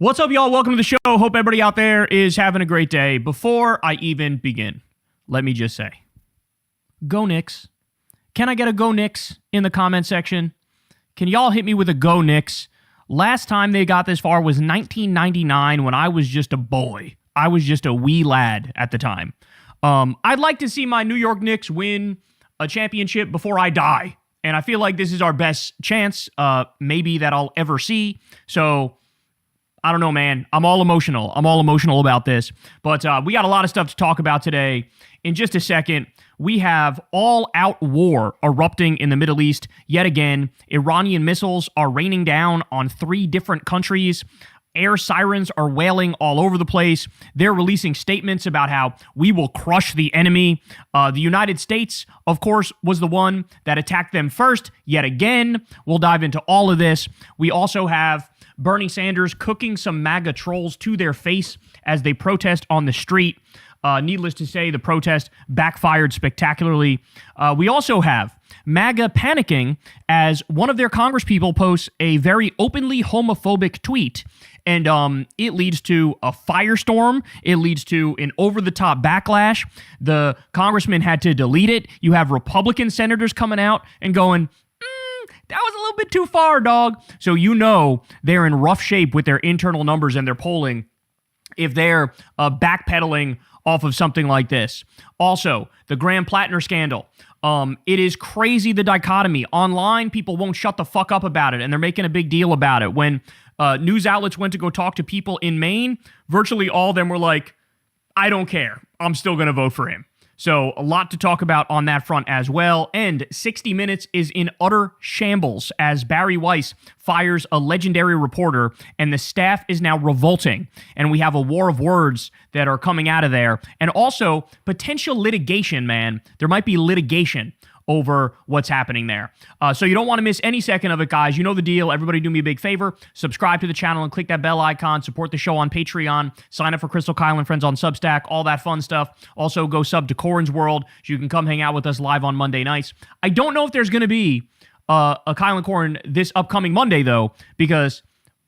What's up, y'all? Welcome to the show. Hope everybody out there is having a great day. Before I even begin, let me just say, go Knicks. Can I get a go Knicks in the comment section? Can y'all hit me with a go Knicks? Last time they got this far was 1999 when I was just a boy. I was just a wee lad at the time. I'd like to see my New York Knicks win a championship before I die. And I feel like this is our best chance, maybe that I'll ever see. So I don't know, man. I'm all emotional. About this. But we got a lot of stuff to talk about today. In just a second, we have all-out war erupting in the Middle East yet again. Iranian missiles are raining down on 3 different countries. Air sirens are wailing all over the place. They're releasing statements about how we will crush the enemy. The United States, of course, was the one that attacked them first yet again. We'll dive into all of this. We also have Bernie Sanders cooking some MAGA trolls to their face as they protest on the street. Needless to say, the protest backfired spectacularly. We also have MAGA panicking as one of their congresspeople posts a very openly homophobic tweet, and it leads to a firestorm. It leads to an over-the-top backlash. The congressman had to delete it. You have Republican senators coming out and going, that was a little bit too far, dog. So you know they're in rough shape with their internal numbers and their polling if they're backpedaling off of something like this. Also, the Graham Platner scandal. It is crazy, the dichotomy. Online, people won't shut the fuck up about it, and they're making a big deal about it. When news outlets went to go talk to people in Maine, virtually all of them were like, I don't care. I'm still going to vote for him. So a lot to talk about on that front as well. And 60 Minutes is in utter shambles as Bari Weiss fires a legendary reporter and the staff is now revolting. And we have a war of words that are coming out of there. And also potential litigation, man. There might be litigation over what's happening there. So you don't want to miss any second of it, guys. You know the deal. Everybody do me a big favor. Subscribe to the channel and click that bell icon. Support the show on Patreon. Sign up for Crystal Kyle and Friends on Substack. All that fun stuff. Also, go sub to Corin's World so you can come hang out with us live on Monday nights. I don't know if there's going to be a Kyle and Corin this upcoming Monday, though, because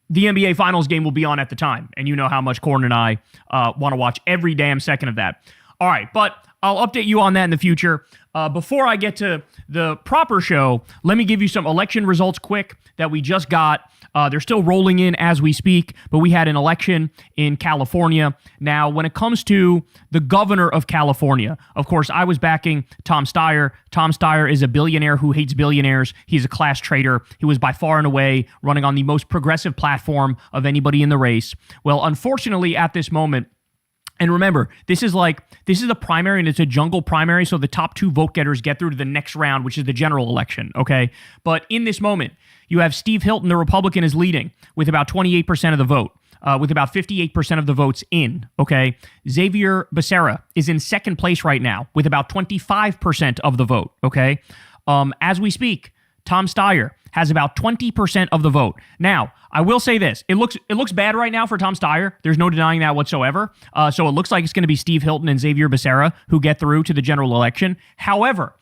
the NBA Finals game will be on at the time. And you know how much Corin and I want to watch every damn second of that. All right, but I'll update you on that in the future. Before I get to the proper show, let me give you some election results quick that we just got. They're still rolling in as we speak, but we had an election in California. Now, when it comes to the governor of California, of course, I was backing Tom Steyer. Tom Steyer is a billionaire who hates billionaires. He's a class traitor. He was by far and away running on the most progressive platform of anybody in the race. Well, unfortunately, at this moment, and remember, this is the primary, and it's a jungle primary, so the top 2 vote getters get through to the next round, which is the general election, okay? But in this moment, you have Steve Hilton, the Republican, is leading with about 28% of the vote, with about 58% of the votes in, okay? Xavier Becerra is in second place right now with about 25% of the vote, okay? As we speak, Tom Steyer has about 20% of the vote. Now, I will say this. It looks bad right now for Tom Steyer. There's no denying that whatsoever. So it looks like it's going to be Steve Hilton and Xavier Becerra who get through to the general election. However,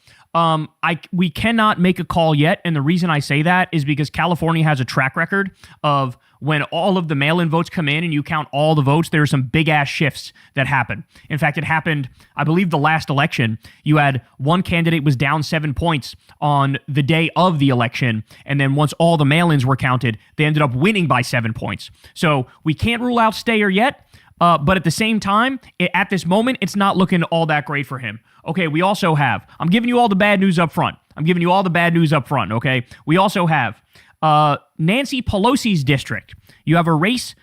we cannot make a call yet, and the reason I say that is because California has a track record of when all of the mail-in votes come in and you count all the votes, there are some big-ass shifts that happen. In fact, it happened, I believe, the last election. You had one candidate was down 7 points on the day of the election, and then once all the mail-ins were counted, they ended up winning by 7 points. So we can't rule out Steyer yet, but at the same time, at this moment, it's not looking all that great for him. Okay, we also have, I'm giving you all the bad news up front. Okay? We also have Nancy Pelosi's district. You have a race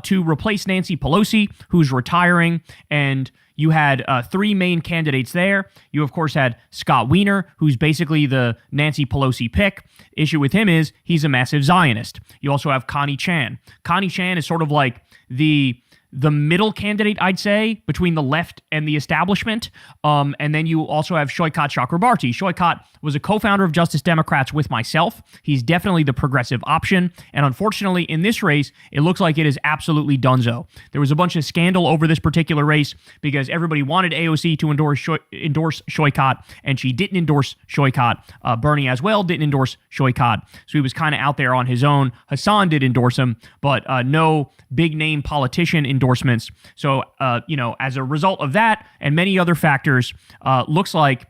to replace Nancy Pelosi, who's retiring, and you had 3 main candidates there. You, of course, had Scott Wiener, who's basically the Nancy Pelosi pick. Issue with him is he's a massive Zionist. You also have Connie Chan. Connie Chan is sort of like the the middle candidate, I'd say, between the left and the establishment. And then you also have Shoykat Chakrabarti. Shoykat was a co-founder of Justice Democrats with myself. He's definitely the progressive option. And unfortunately, in this race, it looks like it is absolutely donezo. There was a bunch of scandal over this particular race because everybody wanted AOC to endorse Shoykat, and she didn't endorse Shoykat. Bernie as well didn't endorse Shoykat. So he was kind of out there on his own. Hasan did endorse him, but no big name politician endorsements. So, as a result of that and many other factors, looks like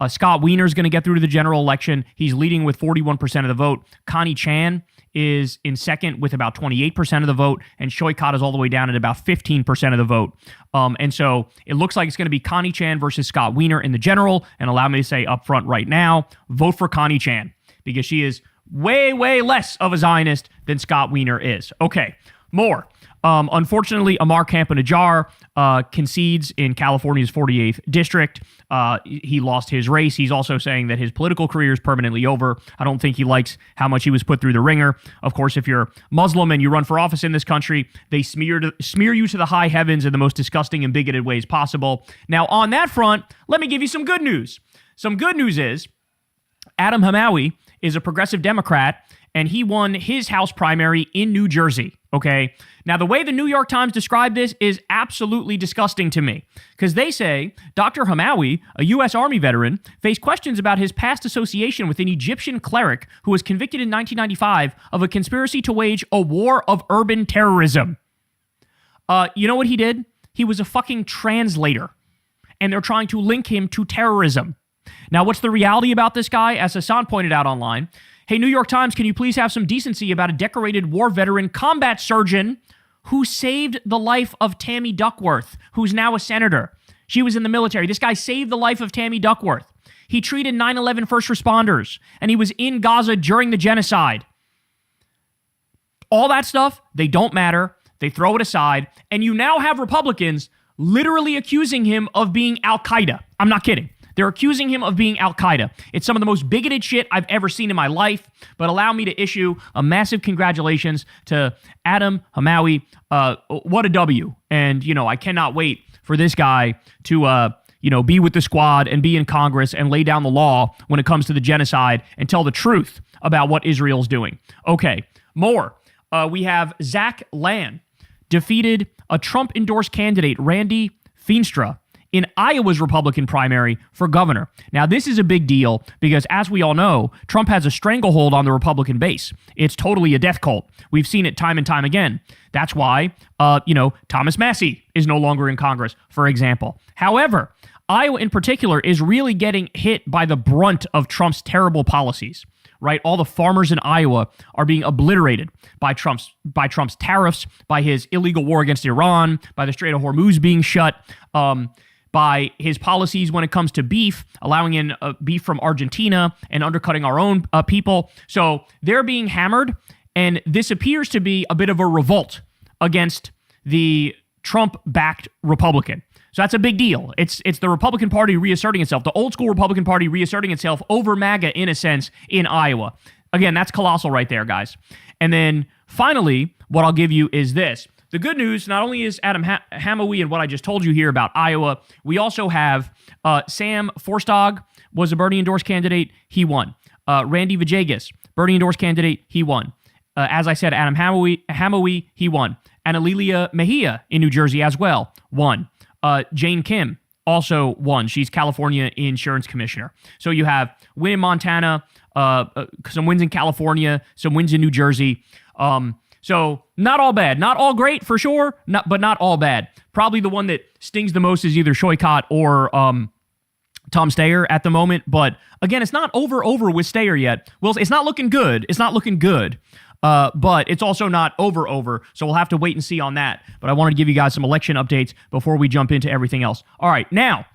Scott Wiener's going to get through to the general election. He's leading with 41% of the vote. Connie Chan is in second with about 28% of the vote, and Shoykat is all the way down at about 15% of the vote. And so it looks like it's going to be Connie Chan versus Scott Wiener in the general. And allow me to say up front right now, vote for Connie Chan because she is way, way less of a Zionist than Scott Wiener is. Okay, more. Unfortunately, Amar Kampa-Najjar concedes in California's 48th district. He lost his race. He's also saying that his political career is permanently over. I don't think he likes how much he was put through the ringer. Of course, if you're Muslim and you run for office in this country, they smear you to the high heavens in the most disgusting and bigoted ways possible. Now, on that front, let me give you some good news. Some good news is Adam Hamawi is a progressive Democrat, and he won his House primary in New Jersey, okay? Now, the way the New York Times described this is absolutely disgusting to me, because they say Dr. Hamawi, a U.S. Army veteran, faced questions about his past association with an Egyptian cleric who was convicted in 1995 of a conspiracy to wage a war of urban terrorism. You know what he did? He was a fucking translator, and they're trying to link him to terrorism. Now, what's the reality about this guy? As Hasan pointed out online, hey, New York Times, can you please have some decency about a decorated war veteran combat surgeon who saved the life of Tammy Duckworth, who's now a senator? She was in the military. This guy saved the life of Tammy Duckworth. He treated 9/11 first responders, and he was in Gaza during the genocide. All that stuff, they don't matter. They throw it aside, and you now have Republicans literally accusing him of being Al-Qaeda. I'm not kidding. They're accusing him of being Al-Qaeda. It's some of the most bigoted shit I've ever seen in my life, but allow me to issue a massive congratulations to Adam Hamawi. What a W. And, I cannot wait for this guy to, be with the squad and be in Congress and lay down the law when it comes to the genocide and tell the truth about what Israel's doing. Okay, more. We have Zach Lan defeated a Trump-endorsed candidate, Randy Feenstra, in Iowa's Republican primary for governor. Now, this is a big deal because, as we all know, Trump has a stranglehold on the Republican base. It's totally a death cult. We've seen it time and time again. That's why, Thomas Massie is no longer in Congress, for example. However, Iowa in particular is really getting hit by the brunt of Trump's terrible policies, right? All the farmers in Iowa are being obliterated by Trump's tariffs, by his illegal war against Iran, by the Strait of Hormuz being shut, by his policies when it comes to beef, allowing in beef from Argentina and undercutting our own people. So they're being hammered, and this appears to be a bit of a revolt against the Trump-backed Republican. So that's a big deal. It's the Republican Party reasserting itself, the old school Republican Party reasserting itself over MAGA, in a sense, in Iowa. Again, that's colossal right there, guys. And then finally, what I'll give you is this. The good news, not only is Adam Hamawi and what I just told you here about Iowa, we also have Sam Forstog was a Bernie-endorsed candidate. He won. Randy Vajegas, Bernie-endorsed candidate. He won. As I said, Adam Hamawi, he won. Analilia Mejia in New Jersey as well, won. Jane Kim also won. She's California Insurance Commissioner. So you have win in Montana, some wins in California, some wins in New Jersey. So not all bad. Not all great for sure, but not all bad. Probably the one that stings the most is either Shoykat or Tom Steyer at the moment. But again, it's not over with Steyer yet. Well, it's not looking good. It's not looking good. But it's also not over. So we'll have to wait and see on that. But I wanted to give you guys some election updates before we jump into everything else. All right, now,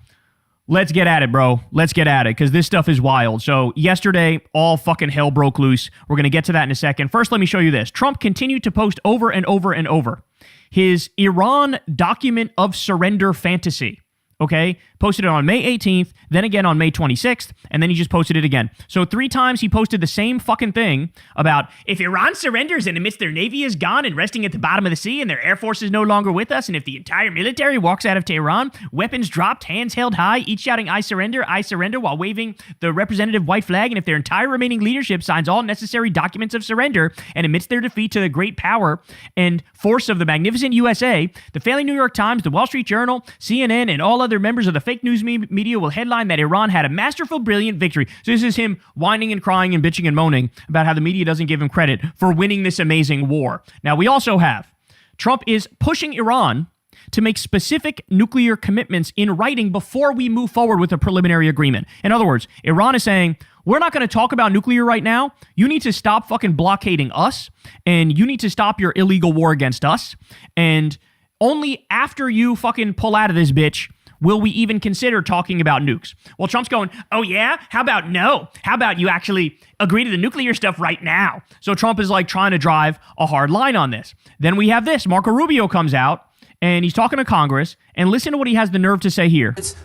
let's get at it, bro. Let's get at it, because this stuff is wild. So yesterday, all fucking hell broke loose. We're going to get to that in a second. First, let me show you this. Trump continued to post over and over his Iran document of surrender fantasy. Okay? posted it on May 18th, then again on May 26th, and then he just posted it again. So 3 times he posted the same fucking thing about if Iran surrenders and admits their navy is gone and resting at the bottom of the sea and their air force is no longer with us, and if the entire military walks out of Tehran, weapons dropped, hands held high, each shouting I surrender, while waving the representative white flag, and if their entire remaining leadership signs all necessary documents of surrender and admits their defeat to the great power and force of the magnificent USA, the failing New York Times, the Wall Street Journal, CNN, and all other members of the fake news media will headline that Iran had a masterful, brilliant victory. So this is him whining and crying and bitching and moaning about how the media doesn't give him credit for winning this amazing war. Now, we also have Trump is pushing Iran to make specific nuclear commitments in writing before we move forward with a preliminary agreement. In other words, Iran is saying, we're not going to talk about nuclear right now. You need to stop fucking blockading us, and you need to stop your illegal war against us. And only after you fucking pull out of this bitch will we even consider talking about nukes. Well, Trump's going, oh yeah? How about no? How about you actually agree to the nuclear stuff right now? So Trump is like trying to drive a hard line on this. Then we have this. Marco Rubio comes out, and he's talking to Congress, and listen to what he has the nerve to say here. It's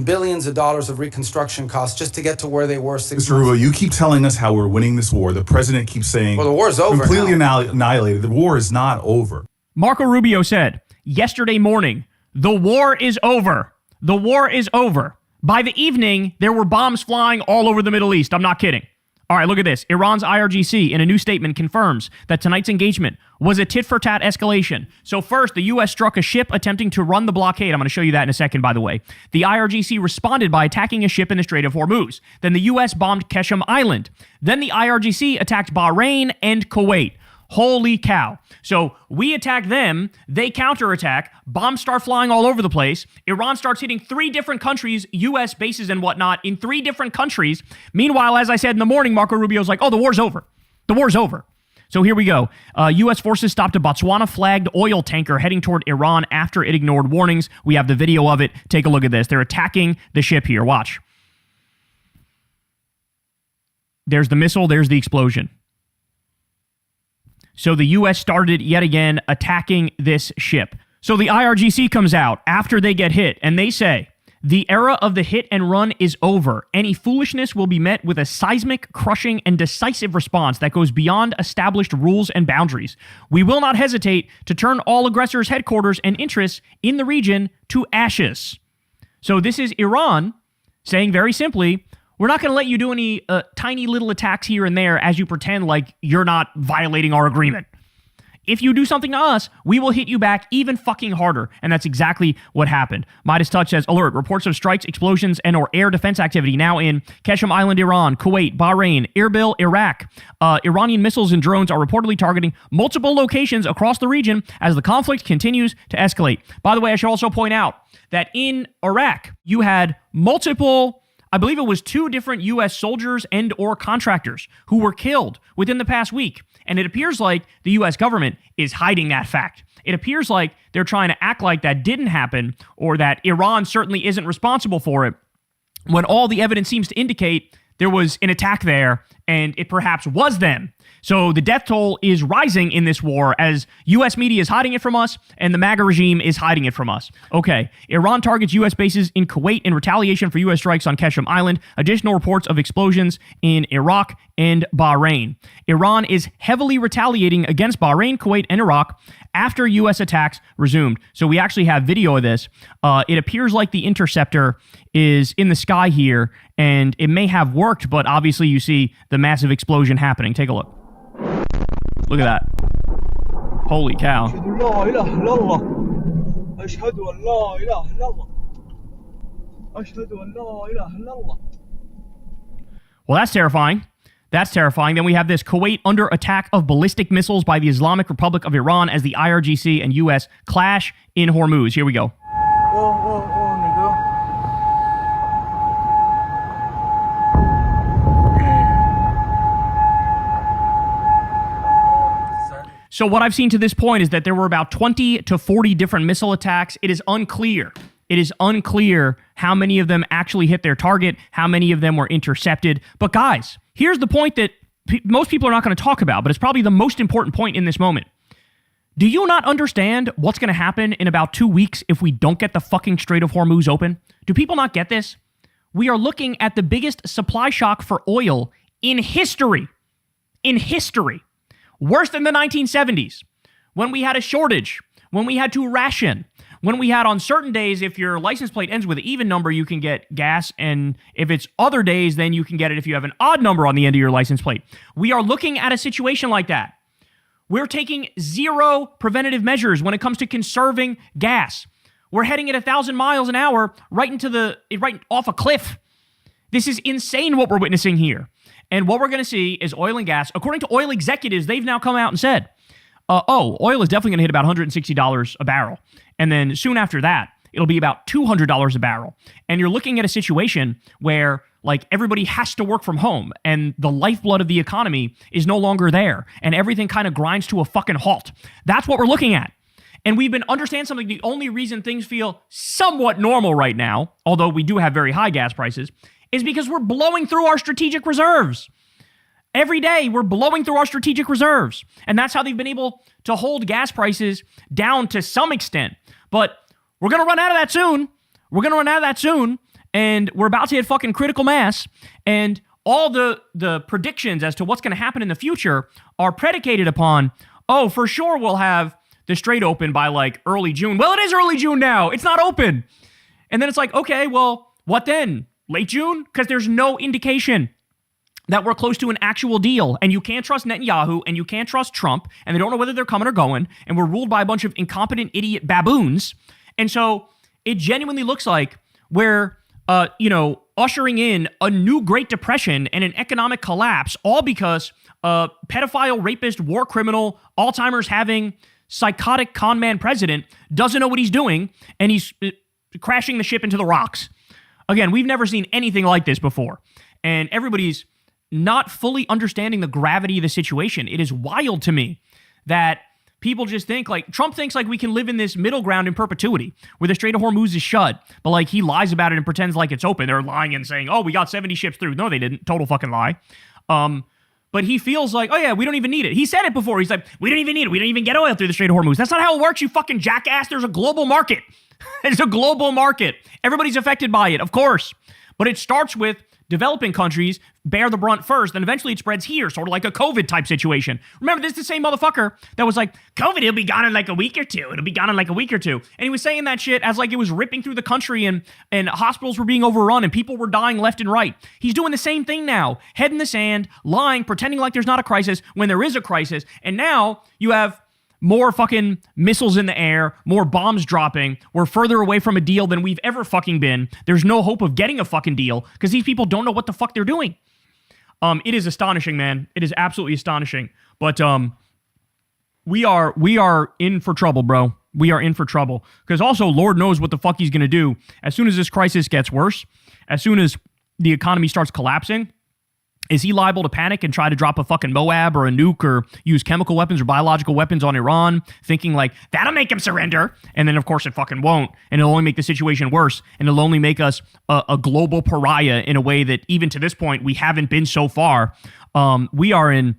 billions of dollars of reconstruction costs just to get to where they were 6 months. Mr. Rubio, you keep telling us how we're winning this war. The president keeps saying, well, the war's over completely now. Annihilated. The war is not over. Marco Rubio said yesterday morning, the war is over. The war is over. By the evening, there were bombs flying all over the Middle East. I'm not kidding. All right, look at this. Iran's IRGC, in a new statement, confirms that tonight's engagement was a tit-for-tat escalation. So first, the U.S. struck a ship attempting to run the blockade. I'm going to show you that in a second, by the way. The IRGC responded by attacking a ship in the Strait of Hormuz. Then the U.S. bombed Keshem Island. Then the IRGC attacked Bahrain and Kuwait. Holy cow. So we attack them, they counterattack, bombs start flying all over the place, Iran starts hitting 3 different countries, U.S. bases and whatnot, in 3 different countries. Meanwhile, as I said in the morning, Marco Rubio's like, oh, the war's over. The war's over. So here we go. U.S. forces stopped a Botswana-flagged oil tanker heading toward Iran after it ignored warnings. We have the video of it. Take a look at this. They're attacking the ship here. Watch. There's the missile. There's the explosion. So the U.S. started yet again attacking this ship. So the IRGC comes out after they get hit, and they say, the era of the hit and run is over. Any foolishness will be met with a seismic, crushing, and decisive response that goes beyond established rules and boundaries. We will not hesitate to turn all aggressors' headquarters and interests in the region to ashes. So this is Iran saying very simply, we're not going to let you do any tiny little attacks here and there as you pretend like you're not violating our agreement. If you do something to us, we will hit you back even fucking harder. And that's exactly what happened. Midas Touch says, alert, reports of strikes, explosions, and or air defense activity now in Keshem Island, Iran, Kuwait, Bahrain, Erbil, Iraq. Iranian missiles and drones are reportedly targeting multiple locations across the region as the conflict continues to escalate. By the way, I should also point out that in Iraq, you had multiple, I believe it was 2 different U.S. soldiers and or contractors who were killed within the past week. And it appears like the U.S. government is hiding that fact. It appears like they're trying to act like that didn't happen or that Iran certainly isn't responsible for it, when all the evidence seems to indicate there was an attack there and it perhaps was them. So the death toll is rising in this war as U.S. media is hiding it from us and the MAGA regime is hiding it from us. Okay, Iran targets U.S. bases in Kuwait in retaliation for U.S. strikes on Keshem Island. Additional reports of explosions in Iraq and Bahrain. Iran is heavily retaliating against Bahrain, Kuwait, and Iraq after U.S. attacks resumed. So we actually have video of this. It appears like the interceptor is in the sky here, and it may have worked, but obviously you see the massive explosion happening. Take a look. Look at that. Holy cow. Well, that's terrifying. That's terrifying. Then we have this: Kuwait under attack of ballistic missiles by the Islamic Republic of Iran as the IRGC and U.S. clash in Hormuz. Here we go. So what I've seen to this point is that there were about 20 to 40 different missile attacks. It is unclear. It is unclear how many of them actually hit their target, how many of them were intercepted. But guys, here's the point that most people are not going to talk about, but it's probably the most important point in this moment. Do you not understand what's going to happen in about 2 weeks if we don't get the fucking Strait of Hormuz open? Do people not get this? We are looking at the biggest supply shock for oil in history. In history. Worse than the 1970s, when we had a shortage, when we had to ration, when we had on certain days, if your license plate ends with an even number, you can get gas, and if it's other days, then you can get it if you have an odd number on the end of your license plate. We are looking at a situation like that. We're taking zero preventative measures when it comes to conserving gas. We're heading at 1,000 miles an hour right off a cliff. This is insane what we're witnessing here. And what we're going to see is oil and gas. According to oil executives, they've now come out and said, oil is definitely going to hit about $160 a barrel. And then soon after that, it'll be about $200 a barrel. And you're looking at a situation where like everybody has to work from home and the lifeblood of the economy is no longer there and everything kind of grinds to a fucking halt. That's what we're looking at. And we've been understand something. The only reason things feel somewhat normal right now, although we do have very high gas prices, is because we're blowing through our strategic reserves. Every day we're blowing through our strategic reserves. And that's how they've been able to hold gas prices down to some extent. But we're going to run out of that soon. And we're about to hit fucking critical mass. And all the predictions as to what's going to happen in the future are predicated upon, for sure we'll have the Strait open by like early June. Well, it is early June now. It's not open. And then it's like, okay, well, what then? Late June? Because there's no indication that we're close to an actual deal. And you can't trust Netanyahu and you can't trust Trump. And they don't know whether they're coming or going. And we're ruled by a bunch of incompetent idiot baboons. And so it genuinely looks like we're, ushering in a new Great Depression and an economic collapse, all because a pedophile, rapist, war criminal, Alzheimer's having psychotic con man president doesn't know what he's doing, and he's crashing the ship into the rocks. Again, we've never seen anything like this before, and everybody's not fully understanding the gravity of the situation. It is wild to me that people just think, like, Trump thinks like we can live in this middle ground in perpetuity where the Strait of Hormuz is shut, but like he lies about it and pretends like it's open. They're lying and saying, we got 70 ships through. No, they didn't. Total fucking lie. But he feels like, we don't even need it. He said it before. He's like, we don't even need it. We don't even get oil through the Strait of Hormuz. That's not how it works, you fucking jackass. There's a global market. There's a global market. Everybody's affected by it, of course. But it starts with developing countries bear the brunt first, and eventually it spreads here, sort of like a COVID type situation. Remember, this is the same motherfucker that was like, COVID, it'll be gone in like a week or two. And he was saying that shit as like it was ripping through the country and hospitals were being overrun and people were dying left and right. He's doing the same thing now, head in the sand, lying, pretending like there's not a crisis when there is a crisis. And now you have more fucking missiles in the air, more bombs dropping. We're further away from a deal than we've ever fucking been. There's no hope of getting a fucking deal because these people don't know what the fuck they're doing. It is astonishing, man. It is absolutely astonishing. But we are in for trouble, bro. We are in for trouble. Because also, Lord knows what the fuck he's going to do. As soon as this crisis gets worse, as soon as the economy starts collapsing, is he liable to panic and try to drop a fucking Moab or a nuke or use chemical weapons or biological weapons on Iran, thinking like, that'll make him surrender? And then, of course, it fucking won't. And it'll only make the situation worse. And it'll only make us a global pariah in a way that even to this point, we haven't been so far. We are in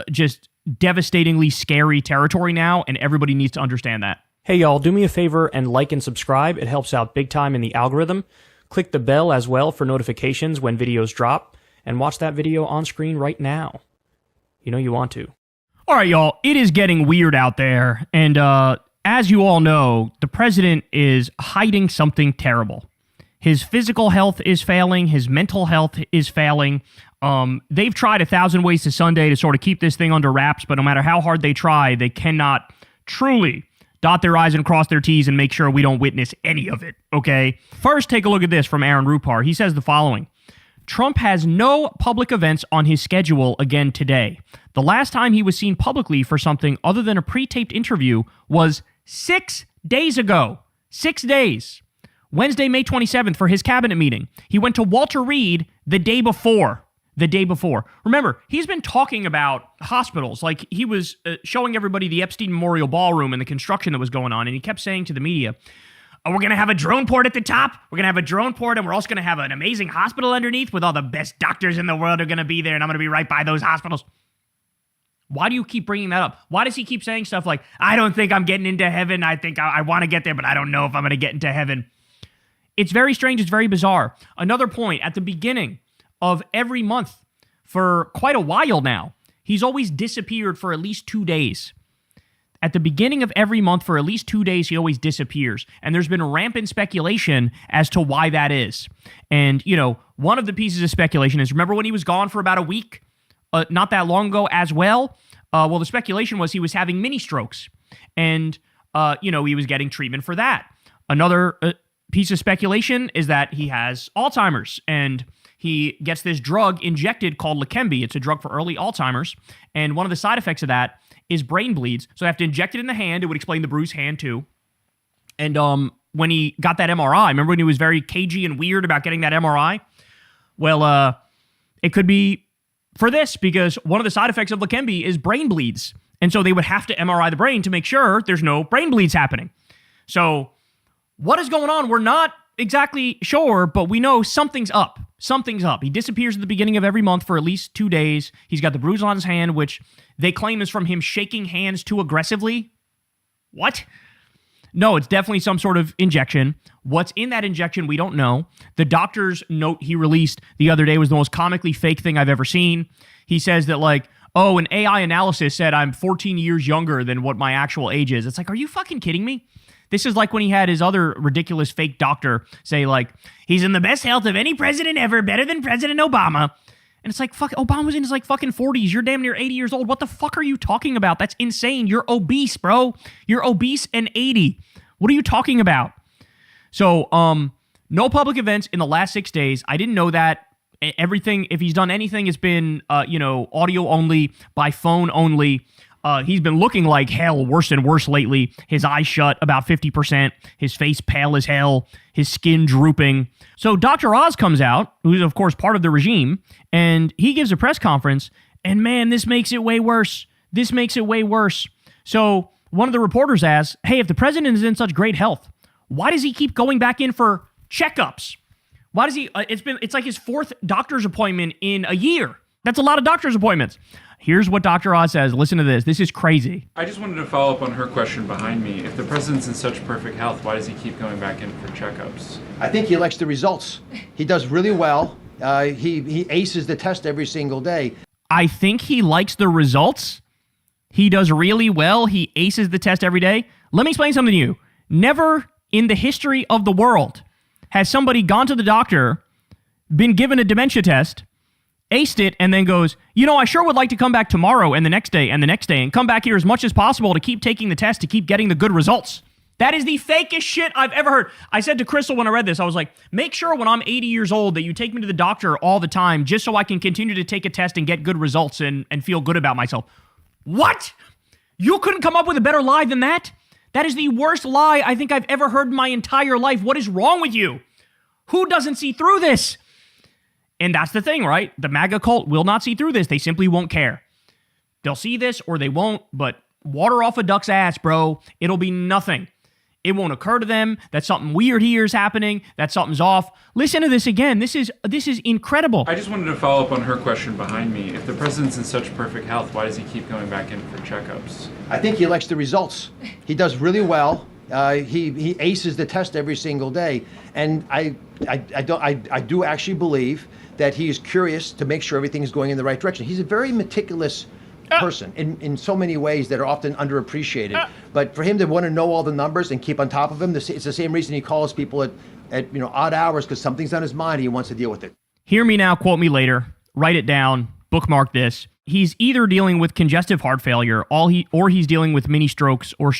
just devastatingly scary territory now, and everybody needs to understand that. Hey, y'all, do me a favor and like and subscribe. It helps out big time in the algorithm. Click the bell as well for notifications when videos drop. And watch that video on screen right now. You know you want to. All right, y'all. It is getting weird out there. And as you all know, the president is hiding something terrible. His physical health is failing. His mental health is failing. They've tried 1,000 ways to Sunday to sort of keep this thing under wraps, but no matter how hard they try, they cannot truly dot their I's and cross their T's and make sure we don't witness any of it, okay? First, take a look at this from Aaron Rupar. He says the following. Trump has no public events on his schedule again today. The last time he was seen publicly for something other than a pre-taped interview was 6 days ago. 6 days. Wednesday, May 27th for his cabinet meeting. He went to Walter Reed the day before. Remember, he's been talking about hospitals. Like he was showing everybody the Epstein Memorial Ballroom and the construction that was going on. And he kept saying to the media, we're going to have a drone port at the top. We're going to have a drone port, and we're also going to have an amazing hospital underneath with all the best doctors in the world are going to be there, and I'm going to be right by those hospitals. Why do you keep bringing that up? Why does he keep saying stuff like, I don't think I'm getting into heaven. I think I want to get there, but I don't know if I'm going to get into heaven. It's very strange. It's very bizarre. Another point, at the beginning of every month for quite a while now, he's always disappeared for at least 2 days. At the beginning of every month for at least 2 days, he always disappears. And there's been rampant speculation as to why that is. And, one of the pieces of speculation is, remember when he was gone for about a week? Not that long ago as well? Well, the speculation was he was having mini strokes. And, he was getting treatment for that. Another piece of speculation is that he has Alzheimer's. And he gets this drug injected called Leqembi. It's a drug for early Alzheimer's. And one of the side effects of that is brain bleeds. So they have to inject it in the hand. It would explain the bruised hand too. And when he got that MRI, remember when he was very cagey and weird about getting that MRI? Well, it could be for this, because one of the side effects of Leqembi is brain bleeds. And so they would have to MRI the brain to make sure there's no brain bleeds happening. So what is going on? We're not exactly sure, but we know something's up. Something's up. He disappears at the beginning of every month for at least 2 days. He's got the bruise on his hand, which they claim is from him shaking hands too aggressively. What? No, it's definitely some sort of injection. What's in that injection, we don't know. The doctor's note he released the other day was the most comically fake thing I've ever seen. He says that, an AI analysis said I'm 14 years younger than what my actual age is. It's like, are you fucking kidding me? This is like when he had his other ridiculous fake doctor say, he's in the best health of any president ever, better than President Obama. And it's like, fuck, Obama's in his fucking 40s. You're damn near 80 years old. What the fuck are you talking about? That's insane. You're obese, bro. You're obese and 80. What are you talking about? So, no public events in the last 6 days. I didn't know that. Everything, if he's done anything, it's been, audio only, by phone only. He's been looking like hell, worse and worse lately. His eyes shut about 50%. His face pale as hell. His skin drooping. So Dr. Oz comes out, who's of course part of the regime, and he gives a press conference. And man, this makes it way worse. This makes it way worse. So one of the reporters asks, hey, if the president is in such great health, why does he keep going back in for checkups? Why does he, it's like his 4th doctor's appointment in a year. That's a lot of doctor's appointments. Here's what Dr. Oz says. Listen to this. This is crazy. I just wanted to follow up on her question behind me. If the president's in such perfect health, why does he keep going back in for checkups? I think he likes the results. He does really well. He aces the test every single day. I think he likes the results. He does really well. He aces the test every day. Let me explain something to you. Never in the history of the world has somebody gone to the doctor, been given a dementia test, aced it, and then goes, I sure would like to come back tomorrow and the next day and the next day and come back here as much as possible to keep taking the test, to keep getting the good results. That is the fakest shit I've ever heard. I said to Crystal when I read this, I was like, make sure when I'm 80 years old that you take me to the doctor all the time just so I can continue to take a test and get good results and feel good about myself. What? You couldn't come up with a better lie than that? That is the worst lie I think I've ever heard in my entire life. What is wrong with you? Who doesn't see through this? And that's the thing, right? The MAGA cult will not see through this. They simply won't care. They'll see this or they won't, but water off a duck's ass, bro. It'll be nothing. It won't occur to them that something weird here is happening, that something's off. Listen to this again. This is incredible. I just wanted to follow up on her question behind me. If the president's in such perfect health, why does he keep going back in for checkups? I think he likes the results. He does really well. He aces the test every single day. And I do actually believe that he is curious to make sure everything is going in the right direction. He's a very meticulous person in so many ways that are often underappreciated. But for him to want to know all the numbers and keep on top of them, it's the same reason he calls people at odd hours, because something's on his mind and he wants to deal with it. Hear me now, quote me later, write it down, bookmark this. He's either dealing with congestive heart failure, or he's dealing with mini strokes, or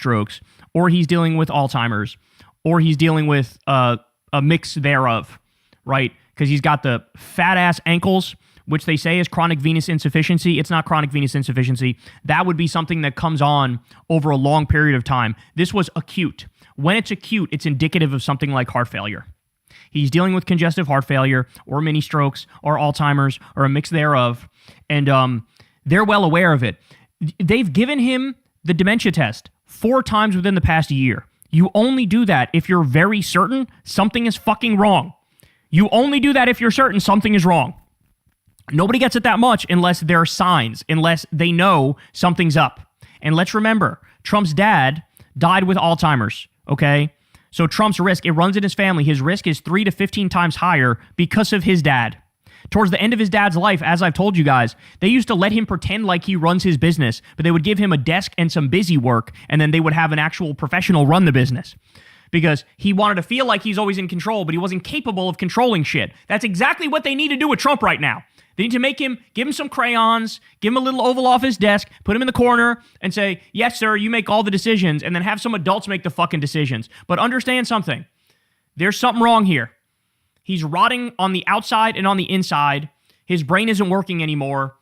he's dealing with Alzheimer's, or he's dealing with a mix thereof, right? Because he's got the fat ass ankles, which they say is chronic venous insufficiency. It's not chronic venous insufficiency. That would be something that comes on over a long period of time. This was acute. When it's acute, it's indicative of something like heart failure. He's dealing with congestive heart failure or mini strokes or Alzheimer's or a mix thereof, and they're well aware of it. They've given him the dementia test 4 times within the past year. You only do that if you're very certain something is fucking wrong. You only do that if you're certain something is wrong. Nobody gets it that much unless there are signs, unless they know something's up. And let's remember, Trump's dad died with Alzheimer's, okay? So Trump's risk, it runs in his family. His risk is 3 to 15 times higher because of his dad. Towards the end of his dad's life, as I've told you guys, they used to let him pretend like he runs his business, but they would give him a desk and some busy work, and then they would have an actual professional run the business. Because he wanted to feel like he's always in control, but he wasn't capable of controlling shit. That's exactly what they need to do with Trump right now. They need to give him some crayons, give him a little oval office desk, put him in the corner and say, yes, sir, you make all the decisions, and then have some adults make the fucking decisions. But understand something. There's something wrong here. He's rotting on the outside and on the inside. His brain isn't working anymore.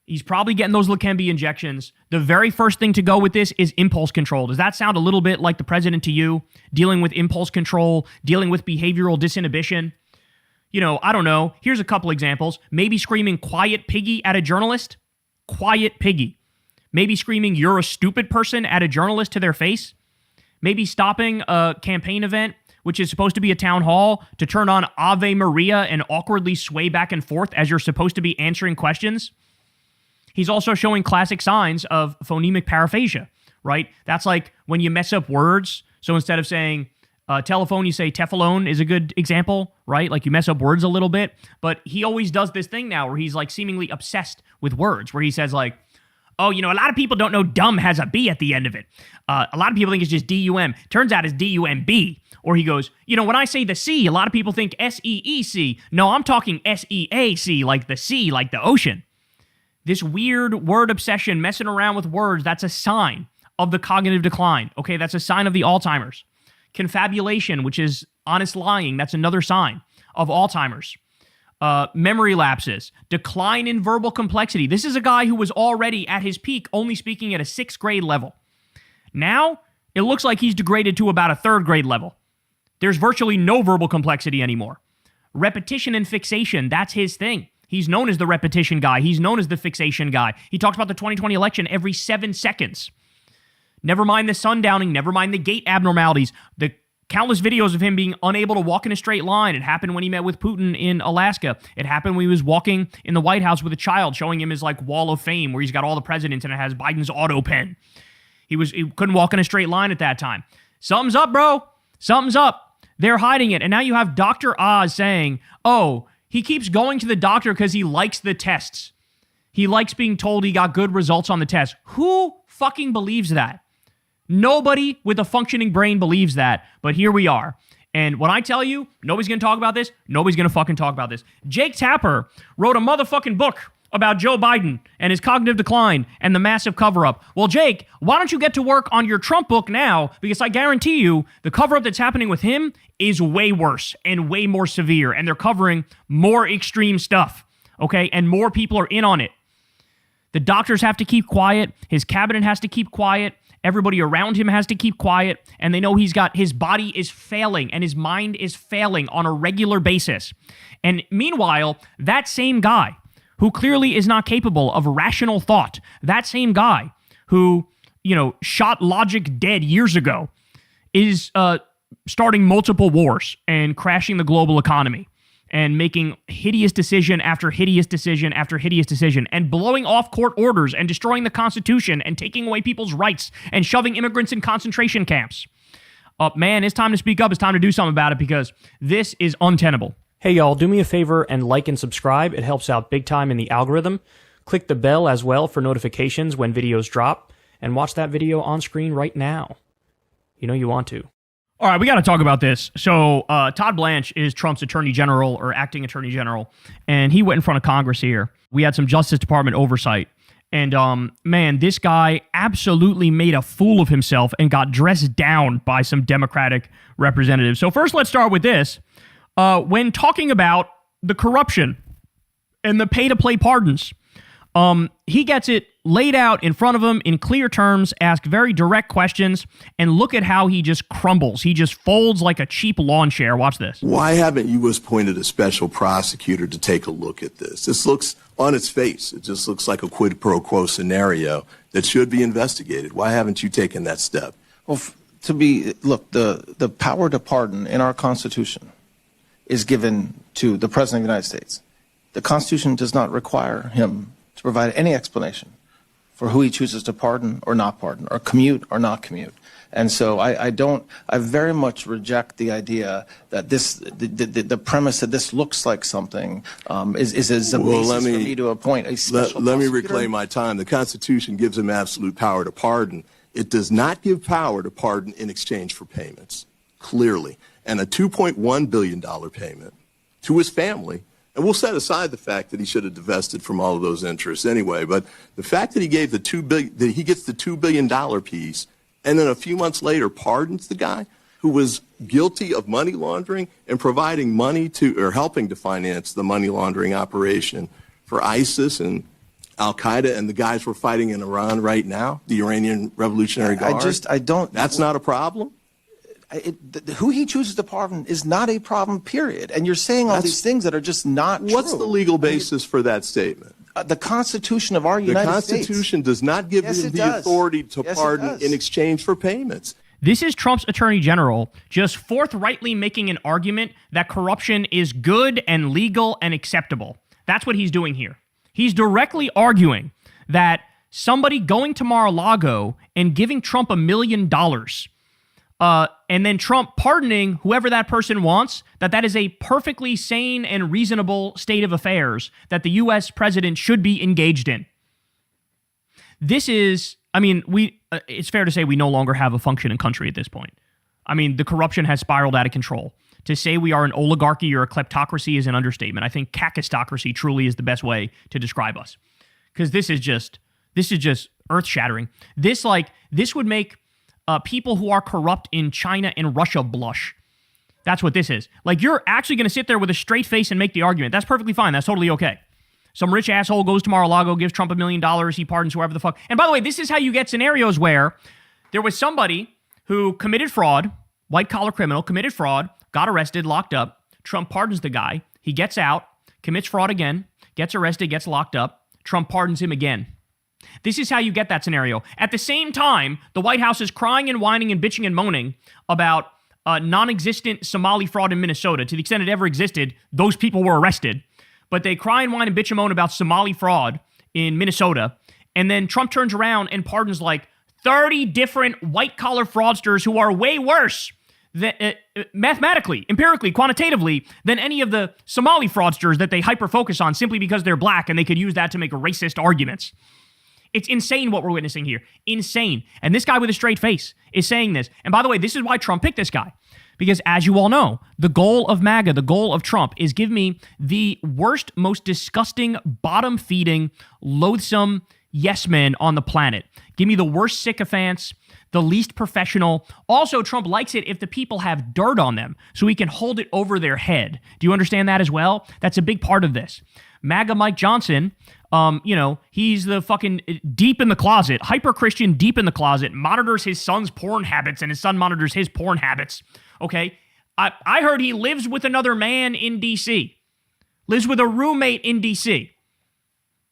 He's probably getting those Leqembi injections. The very first thing to go with this is impulse control. Does that sound a little bit like the president to you? Dealing with impulse control, dealing with behavioral disinhibition? You know, I don't know. Here's a couple examples. Maybe screaming quiet piggy at a journalist. Quiet piggy. Maybe screaming you're a stupid person at a journalist to their face. Maybe stopping a campaign event, which is supposed to be a town hall, to turn on Ave Maria and awkwardly sway back and forth as you're supposed to be answering questions. He's also showing classic signs of phonemic paraphasia, right? That's like when you mess up words. So instead of saying telephone, you say teflon is a good example, right? Like you mess up words a little bit. But he always does this thing now where he's like seemingly obsessed with words, where he says like, oh, you know, a lot of people don't know dumb has a B at the end of it. A lot of people think it's just D-U-M. Turns out it's D-U-M-B. Or he goes, you know, when I say the C, a lot of people think S-E-E-C. No, I'm talking S-E-A-C, like the sea, like the ocean. This weird word obsession, messing around with words, that's a sign of the cognitive decline. Okay, that's a sign of the Alzheimer's. Confabulation, which is honest lying, that's another sign of Alzheimer's. Memory lapses, decline in verbal complexity. This is a guy who was already at his peak only speaking at a 6th grade level. Now, it looks like he's degraded to about a 3rd grade level. There's virtually no verbal complexity anymore. Repetition and fixation, that's his thing. He's known as the repetition guy. He's known as the fixation guy. He talks about the 2020 election every 7 seconds. Never mind the sundowning, never mind the gait abnormalities, the countless videos of him being unable to walk in a straight line. It happened when he met with Putin in Alaska. It happened when he was walking in the White House with a child, showing him his like wall of fame where he's got all the presidents and it has Biden's auto pen. He couldn't walk in a straight line at that time. Something's up, bro. Something's up. They're hiding it. And now you have Dr. Oz saying, oh, he keeps going to the doctor because he likes the tests. He likes being told he got good results on the test. Who fucking believes that? Nobody with a functioning brain believes that, but here we are. And when I tell you, nobody's going to talk about this, nobody's going to fucking talk about this. Jake Tapper wrote a motherfucking book about Joe Biden and his cognitive decline and the massive cover-up. Well, Jake, why don't you get to work on your Trump book now? Because I guarantee you, the cover-up that's happening with him is way worse and way more severe, and they're covering more extreme stuff, okay? And more people are in on it. The doctors have to keep quiet. His cabinet has to keep quiet. Everybody around him has to keep quiet. And they know his body is failing and his mind is failing on a regular basis. And meanwhile, that same guy who clearly is not capable of rational thought, that same guy who, you know, shot logic dead years ago, is starting multiple wars and crashing the global economy and making hideous decision after hideous decision after hideous decision and blowing off court orders and destroying the Constitution and taking away people's rights and shoving immigrants in concentration camps. Man, it's time to speak up. It's time to do something about it because this is untenable. Hey y'all, do me a favor and like and subscribe. It helps out big time in the algorithm. Click the bell as well for notifications when videos drop, and watch that video on screen right now. You know you want to. All right, we got to talk about this. So Todd Blanche is Trump's attorney general or acting attorney general, and he went in front of Congress here. We had some Justice Department oversight. And man, this guy absolutely made a fool of himself and got dressed down by some Democratic representatives. So first, let's start with this. When talking about the corruption and the pay-to-play pardons, he gets it laid out in front of him in clear terms, ask very direct questions, and look at how he just crumbles. He just folds like a cheap lawn chair. Watch this. Why haven't you appointed a special prosecutor to take a look at this? This looks, on its face, it just looks like a quid pro quo scenario that should be investigated. Why haven't you taken that step? Well, the power to pardon in our Constitution is given to the President of the United States. The Constitution does not require him to provide any explanation for who he chooses to pardon or not pardon, or commute or not commute. And so I very much reject the idea that the premise that this looks like something is a basis for me to appoint a special Let me prosecutor. reclaim my time. The Constitution gives him absolute power to pardon. It does not give power to pardon in exchange for payments, clearly. And a $2.1 billion payment to his family, and we'll set aside the fact that he should have divested from all of those interests anyway, but the fact that he gave that he gets the $2 billion piece, and then a few months later pardons the guy who was guilty of money laundering and providing money to, or helping to finance the money laundering operation for ISIS and Al-Qaeda and the guys we're fighting in Iran right now, the Iranian Revolutionary Guard. That's not a problem? Who he chooses to pardon is not a problem, period. And you're saying all these things that are just not true. What's the legal basis for that statement? The Constitution of our United States. The Constitution does not give him the authority to pardon in exchange for payments. This is Trump's attorney general just forthrightly making an argument that corruption is good and legal and acceptable. That's what he's doing here. He's directly arguing that somebody going to Mar-a-Lago and giving Trump $1 million, and then Trump pardoning whoever that person wants, that is a perfectly sane and reasonable state of affairs that the U.S. president should be engaged in. This is, I mean, it's fair to say we no longer have a functioning country at this point. I mean, the corruption has spiraled out of control. To say we are an oligarchy or a kleptocracy is an understatement. I think kakistocracy truly is the best way to describe us. Because this is just earth-shattering. This would make people who are corrupt in China and Russia blush. That's what this is. Like, you're actually going to sit there with a straight face and make the argument. That's perfectly fine. That's totally okay. Some rich asshole goes to Mar-a-Lago, gives Trump $1 million, he pardons whoever the fuck. And by the way, this is how you get scenarios where there was somebody who committed fraud, white-collar criminal, committed fraud, got arrested, locked up. Trump pardons the guy. He gets out, commits fraud again, gets arrested, gets locked up. Trump pardons him again. This is how you get that scenario. At the same time, the White House is crying and whining and bitching and moaning about non-existent Somali fraud in Minnesota. To the extent it ever existed, those people were arrested. But they cry and whine and bitch and moan about Somali fraud in Minnesota. And then Trump turns around and pardons like 30 different white-collar fraudsters who are way worse than, mathematically, empirically, quantitatively, than any of the Somali fraudsters that they hyper-focus on simply because they're black and they could use that to make racist arguments. It's insane what we're witnessing here. Insane. And this guy with a straight face is saying this. And by the way, this is why Trump picked this guy. Because as you all know, the goal of MAGA, the goal of Trump, is give me the worst, most disgusting, bottom-feeding, loathsome yes men on the planet. Give me the worst sycophants, the least professional. Also, Trump likes it if the people have dirt on them so he can hold it over their head. Do you understand that as well? That's a big part of this. MAGA Mike Johnson, he's the fucking deep in the closet, hyper-Christian deep in the closet, monitors his son's porn habits and his son monitors his porn habits. Okay? I heard he lives with another man in D.C. Lives with a roommate in D.C.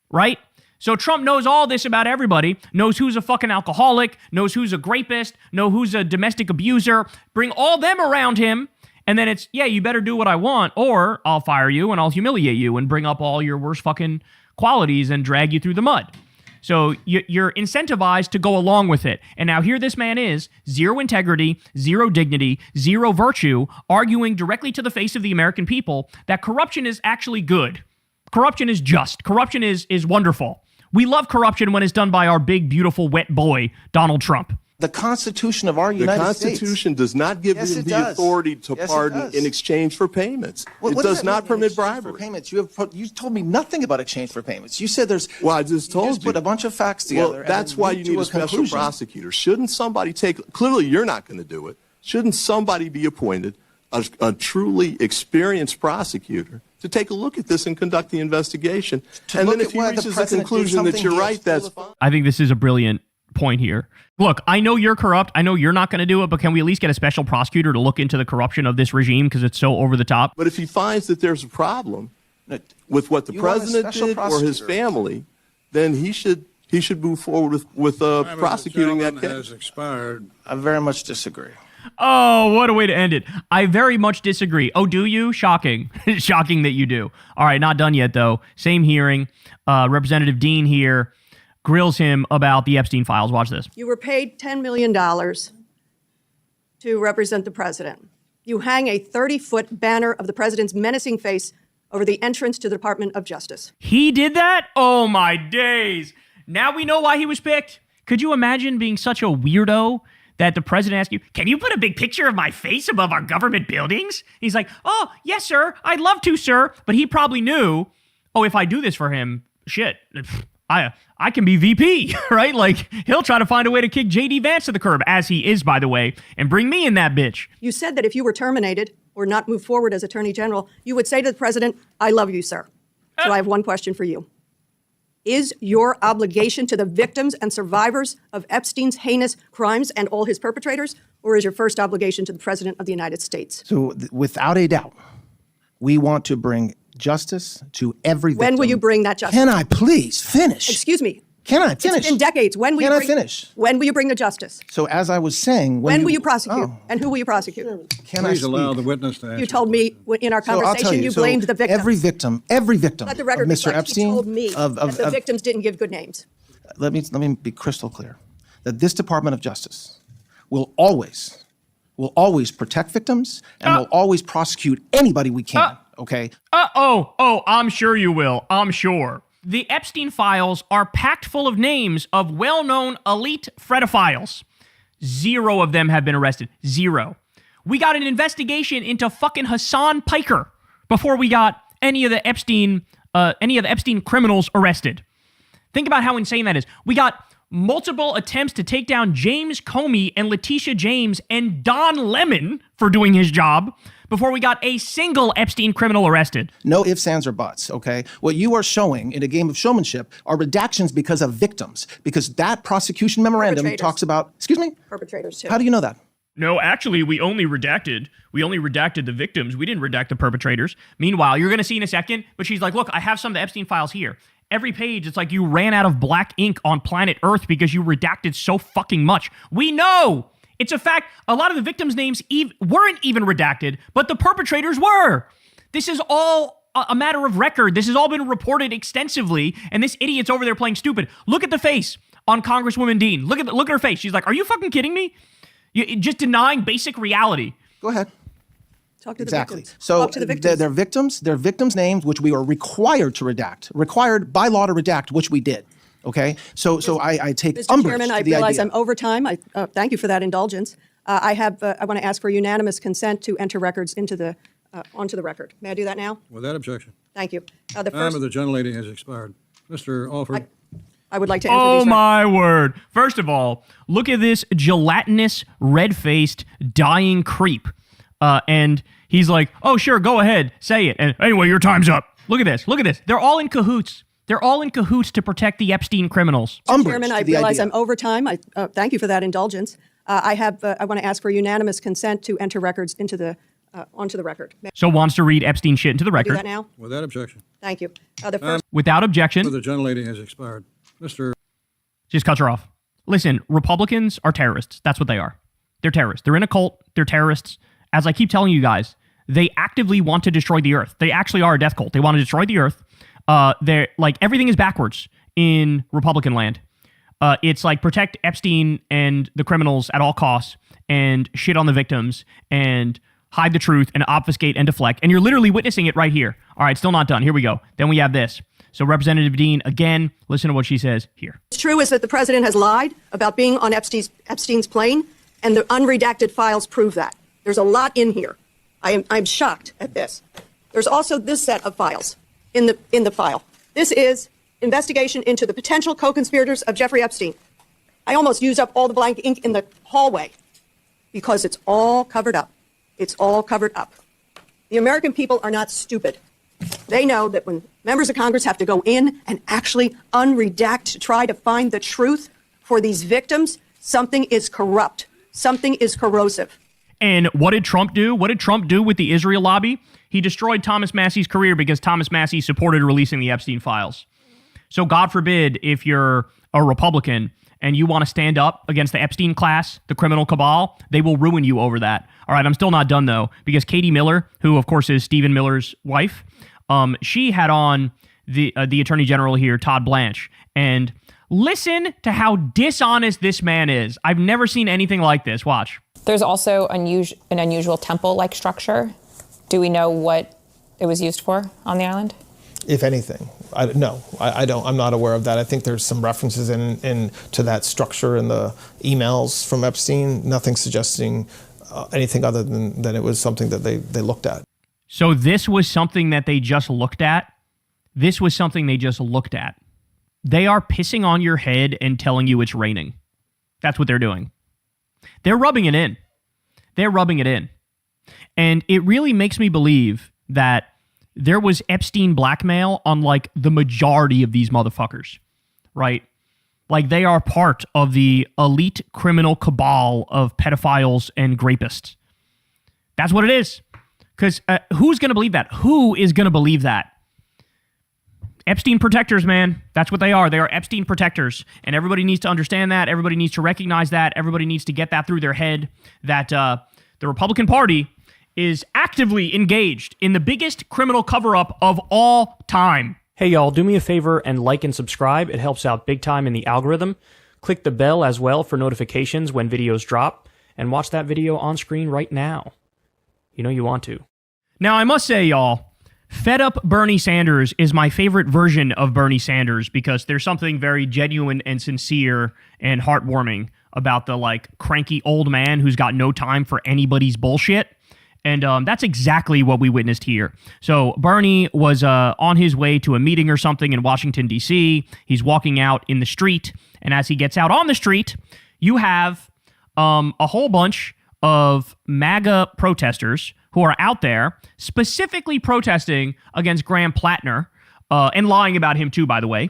Right? So Trump knows all this about everybody, knows who's a fucking alcoholic, knows who's a rapist, knows who's a domestic abuser, bring all them around him, and then it's, yeah, you better do what I want, or I'll fire you and I'll humiliate you and bring up all your worst fucking qualities and drag you through the mud. So you're incentivized to go along with it. And now here this man is, zero integrity, zero dignity, zero virtue, arguing directly to the face of the American people that corruption is actually good. Corruption is just. Corruption is wonderful. We love corruption when it's done by our big, beautiful, wet boy, Donald Trump. The Constitution of our United States. The Constitution does not give him the authority to pardon in exchange for payments. It does not permit bribery. For payments? You told me nothing about exchange for payments. You said there's. Well, I just told you. Just put a bunch of facts together. Well, that's why you need a special prosecutor. Shouldn't somebody take? Clearly, you're not going to do it. Shouldn't somebody be appointed, a truly experienced prosecutor, to take a look at this and conduct the investigation? And then if he reaches the conclusion that you're right, that's fine. I think this is a brilliant point here. Look, I know you're corrupt. I know you're not going to do it, but can we at least get a special prosecutor to look into the corruption of this regime because it's so over the top? But if he finds that there's a problem with what the president did or his family, then he should move forward with prosecuting that case. Has expired. I very much disagree. Oh, what a way to end it. I very much disagree. Oh, do you? Shocking. Shocking that you do. All right, not done yet, though. Same hearing. Representative Dean here grills him about the Epstein files. Watch this. You were paid $10 million to represent the president. You hang a 30-foot banner of the president's menacing face over the entrance to the Department of Justice. He did that? Oh, my days. Now we know why he was picked. Could you imagine being such a weirdo that the president asked you, can you put a big picture of my face above our government buildings? He's like, oh, yes, sir. I'd love to, sir. But he probably knew, oh, if I do this for him, shit, I can be VP, right? Like, he'll try to find a way to kick J.D. Vance to the curb, as he is, by the way, and bring me in that bitch. You said that if you were terminated or not moved forward as Attorney General, you would say to the president, I love you, sir. So I have one question for you. Is your obligation to the victims and survivors of Epstein's heinous crimes and all his perpetrators, or is your first obligation to the President of the United States? So without a doubt, we want to bring justice to every victim. When will you bring that justice? Can I please finish? Excuse me. Can I finish? It's been decades. When will Can you I finish? When will you bring the justice? So as I was saying, When will you prosecute? And who will you prosecute? Can I Please speak? allow the witness to answer. You told me in our So I'll tell conversation you so blamed the victims. Every victim Let the record of Mr. reflect. Epstein, You told me that the victims didn't give good names. let me be crystal clear, that this Department of Justice will always protect victims and will always prosecute anybody we can, okay? I'm sure you will. I'm sure. The Epstein files are packed full of names of well-known elite fredophiles. 0 of them have been arrested. 0. We got an investigation into fucking Hasan Piker before we got any of the Epstein criminals arrested. Think about how insane that is. We got multiple attempts to take down James Comey and Letitia James and Don Lemon for doing his job before we got a single Epstein criminal arrested. No ifs, ands, or buts, okay? What you are showing in a game of showmanship are redactions because of victims, because that prosecution memorandum talks about, excuse me? Perpetrators, too. How do you know that? No, actually, we only redacted the victims. We didn't redact the perpetrators. Meanwhile, you're going to see in a second, but she's like, look, I have some of the Epstein files here. Every page, it's like you ran out of black ink on planet Earth because you redacted so fucking much. We know! It's a fact. A lot of the victims' names weren't even redacted, but the perpetrators were. This is all a matter of record. This has all been reported extensively, and this idiot's over there playing stupid. Look at the face on Congresswoman Dean. Look at her face. She's like, are you fucking kidding me? You're just denying basic reality. Go ahead. Talk to the Exactly. victims. So Talk to the victims. they're victims' names, which we are required to redact, required by law to redact, which we did. Okay, so I take Mr. umbrage Chairman, to I the realize idea. I'm over time. Thank you for that indulgence. I want to ask for unanimous consent to enter records onto the record. May I do that now? Without objection. Thank you. The Time first, of the gentlelady has expired. Mr. Alford. I would like to enter Oh these records. my word. First of all, look at this gelatinous, red-faced, dying creep. And he's like, oh, sure, go ahead, say it. And anyway, your time's up. Look at this. Look at this. They're all in cahoots. They're all in cahoots to protect the Epstein criminals. Mr. Chairman, I realize I'm over time. Thank you for that indulgence. I want to ask for unanimous consent to enter records onto the record. May So wants to read Epstein shit into the I do record. that now? Without objection. Thank you. The first, Without objection. The gentlelady has expired. Mr. Just cuts her off. Listen, Republicans are terrorists. That's what they are. They're terrorists. They're in a cult. They're terrorists. As I keep telling you guys, they actively want to destroy the earth. They actually are a death cult. They want to destroy the earth. They're like, everything is backwards in Republican land. It's like protect Epstein and the criminals at all costs and shit on the victims and hide the truth and obfuscate and deflect. And you're literally witnessing it right here. All right, still not done. Here we go. Then we have this. So Representative Dean, again, listen to what she says here. what's true is that the president has lied about being on Epstein's plane, and the unredacted files prove that. There's a lot in here. I'm shocked at this. There's also this set of files in the file. This is investigation into the potential co-conspirators of Jeffrey Epstein. I almost used up all the blank ink in the hallway because it's all covered up. It's all covered up. The American people are not stupid. They know that when members of Congress have to go in and actually unredact to try to find the truth for these victims, something is corrupt. Something is corrosive. And what did Trump do? What did Trump do with the Israel lobby? He destroyed Thomas Massey's career because Thomas Massey supported releasing the Epstein files. So God forbid if you're a Republican and you want to stand up against the Epstein class, the criminal cabal, they will ruin you over that. All right, I'm still not done, though, because Katie Miller, who, of course, is Stephen Miller's wife, she had on the Attorney General here, Todd Blanche, and listen to how dishonest this man is. I've never seen anything like this. Watch. There's also an unusual temple-like structure. Do we know what it was used for on the island? If anything, I don't. I'm not aware of that. I think there's some references to that structure in the emails from Epstein. Nothing suggesting anything other than it was something that they looked at. So this was something that they just looked at? This was something they just looked at. They are pissing on your head and telling you it's raining. That's what they're doing. They're rubbing it in. They're rubbing it in. And it really makes me believe that there was Epstein blackmail on like the majority of these motherfuckers, right? Like they are part of the elite criminal cabal of pedophiles and rapists. That's what it is. Because who's going to believe that? Who is going to believe that? Epstein protectors, man. That's what they are. They are Epstein protectors. And everybody needs to understand that. Everybody needs to recognize that. Everybody needs to get that through their head that the Republican Party is actively engaged in the biggest criminal cover-up of all time. Hey, y'all, do me a favor and like and subscribe. It helps out big time in the algorithm. Click the bell as well for notifications when videos drop. And watch that video on screen right now. You know you want to. Now, I must say, y'all, Fed Up Bernie Sanders is my favorite version of Bernie Sanders because there's something very genuine and sincere and heartwarming about the like cranky old man who's got no time for anybody's bullshit. And that's exactly what we witnessed here. So Bernie was on his way to a meeting or something in Washington, D.C. He's walking out in the street. And as he gets out on the street, you have a whole bunch of MAGA protesters who are out there specifically protesting against Graham Platner and lying about him too, by the way.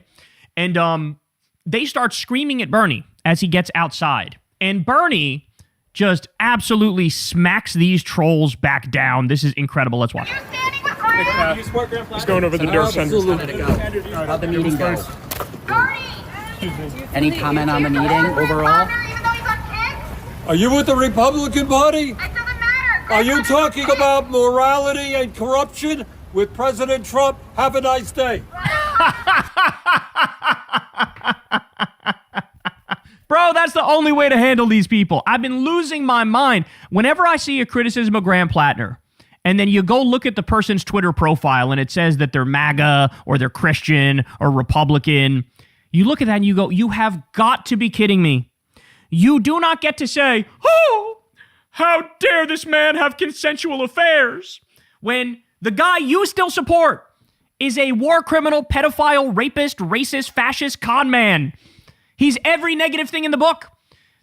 And they start screaming at Bernie as he gets outside. And Bernie just absolutely smacks these trolls back down. This is incredible. Let's watch. Just going over the dirt. How'd the meeting go? Any comment on the meeting overall? Are you with the Republican Party? Are you talking about morality and corruption with President Trump? Have a nice day. Bro, that's the only way to handle these people. I've been losing my mind. Whenever I see a criticism of Graham Platner, and then you go look at the person's Twitter profile and it says that they're MAGA or they're Christian or Republican, you look at that and you go, you have got to be kidding me. You do not get to say, oh, how dare this man have consensual affairs, when the guy you still support is a war criminal, pedophile, rapist, racist, fascist con man. He's every negative thing in the book.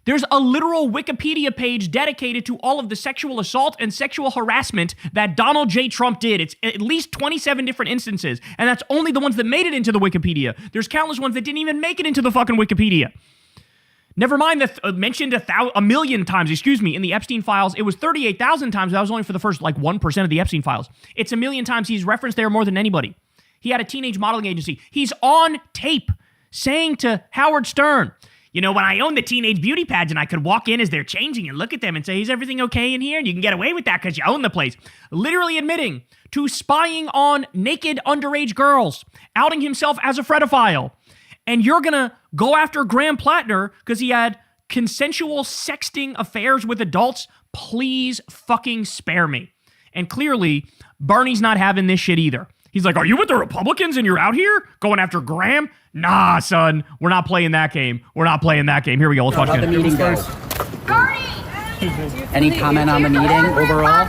There's a literal Wikipedia page dedicated to all of the sexual assault and sexual harassment that Donald J. Trump did. It's at least 27 different instances, and that's only the ones that made it into the Wikipedia. There's countless ones that didn't even make it into the fucking Wikipedia. Never mind that mentioned a million times, in the Epstein files. It was 38,000 times. That was only for the first 1% of the Epstein files. It's a million times. He's referenced there more than anybody. He had a teenage modeling agency. He's on tape saying to Howard Stern, you know, when I owned the teenage beauty pageant, I could walk in as they're changing and look at them and say, is everything okay in here? And you can get away with that because you own the place. Literally admitting to spying on naked underage girls, outing himself as a fredophile. And you're going to go after Graham Platner because he had consensual sexting affairs with adults? Please fucking spare me. And clearly, Bernie's not having this shit either. He's like, are you with the Republicans and you're out here going after Graham? Nah, son, we're not playing that game. We're not playing that game. Here we go. Let's watch How'd the it. meeting go? Any comment on the meeting overall?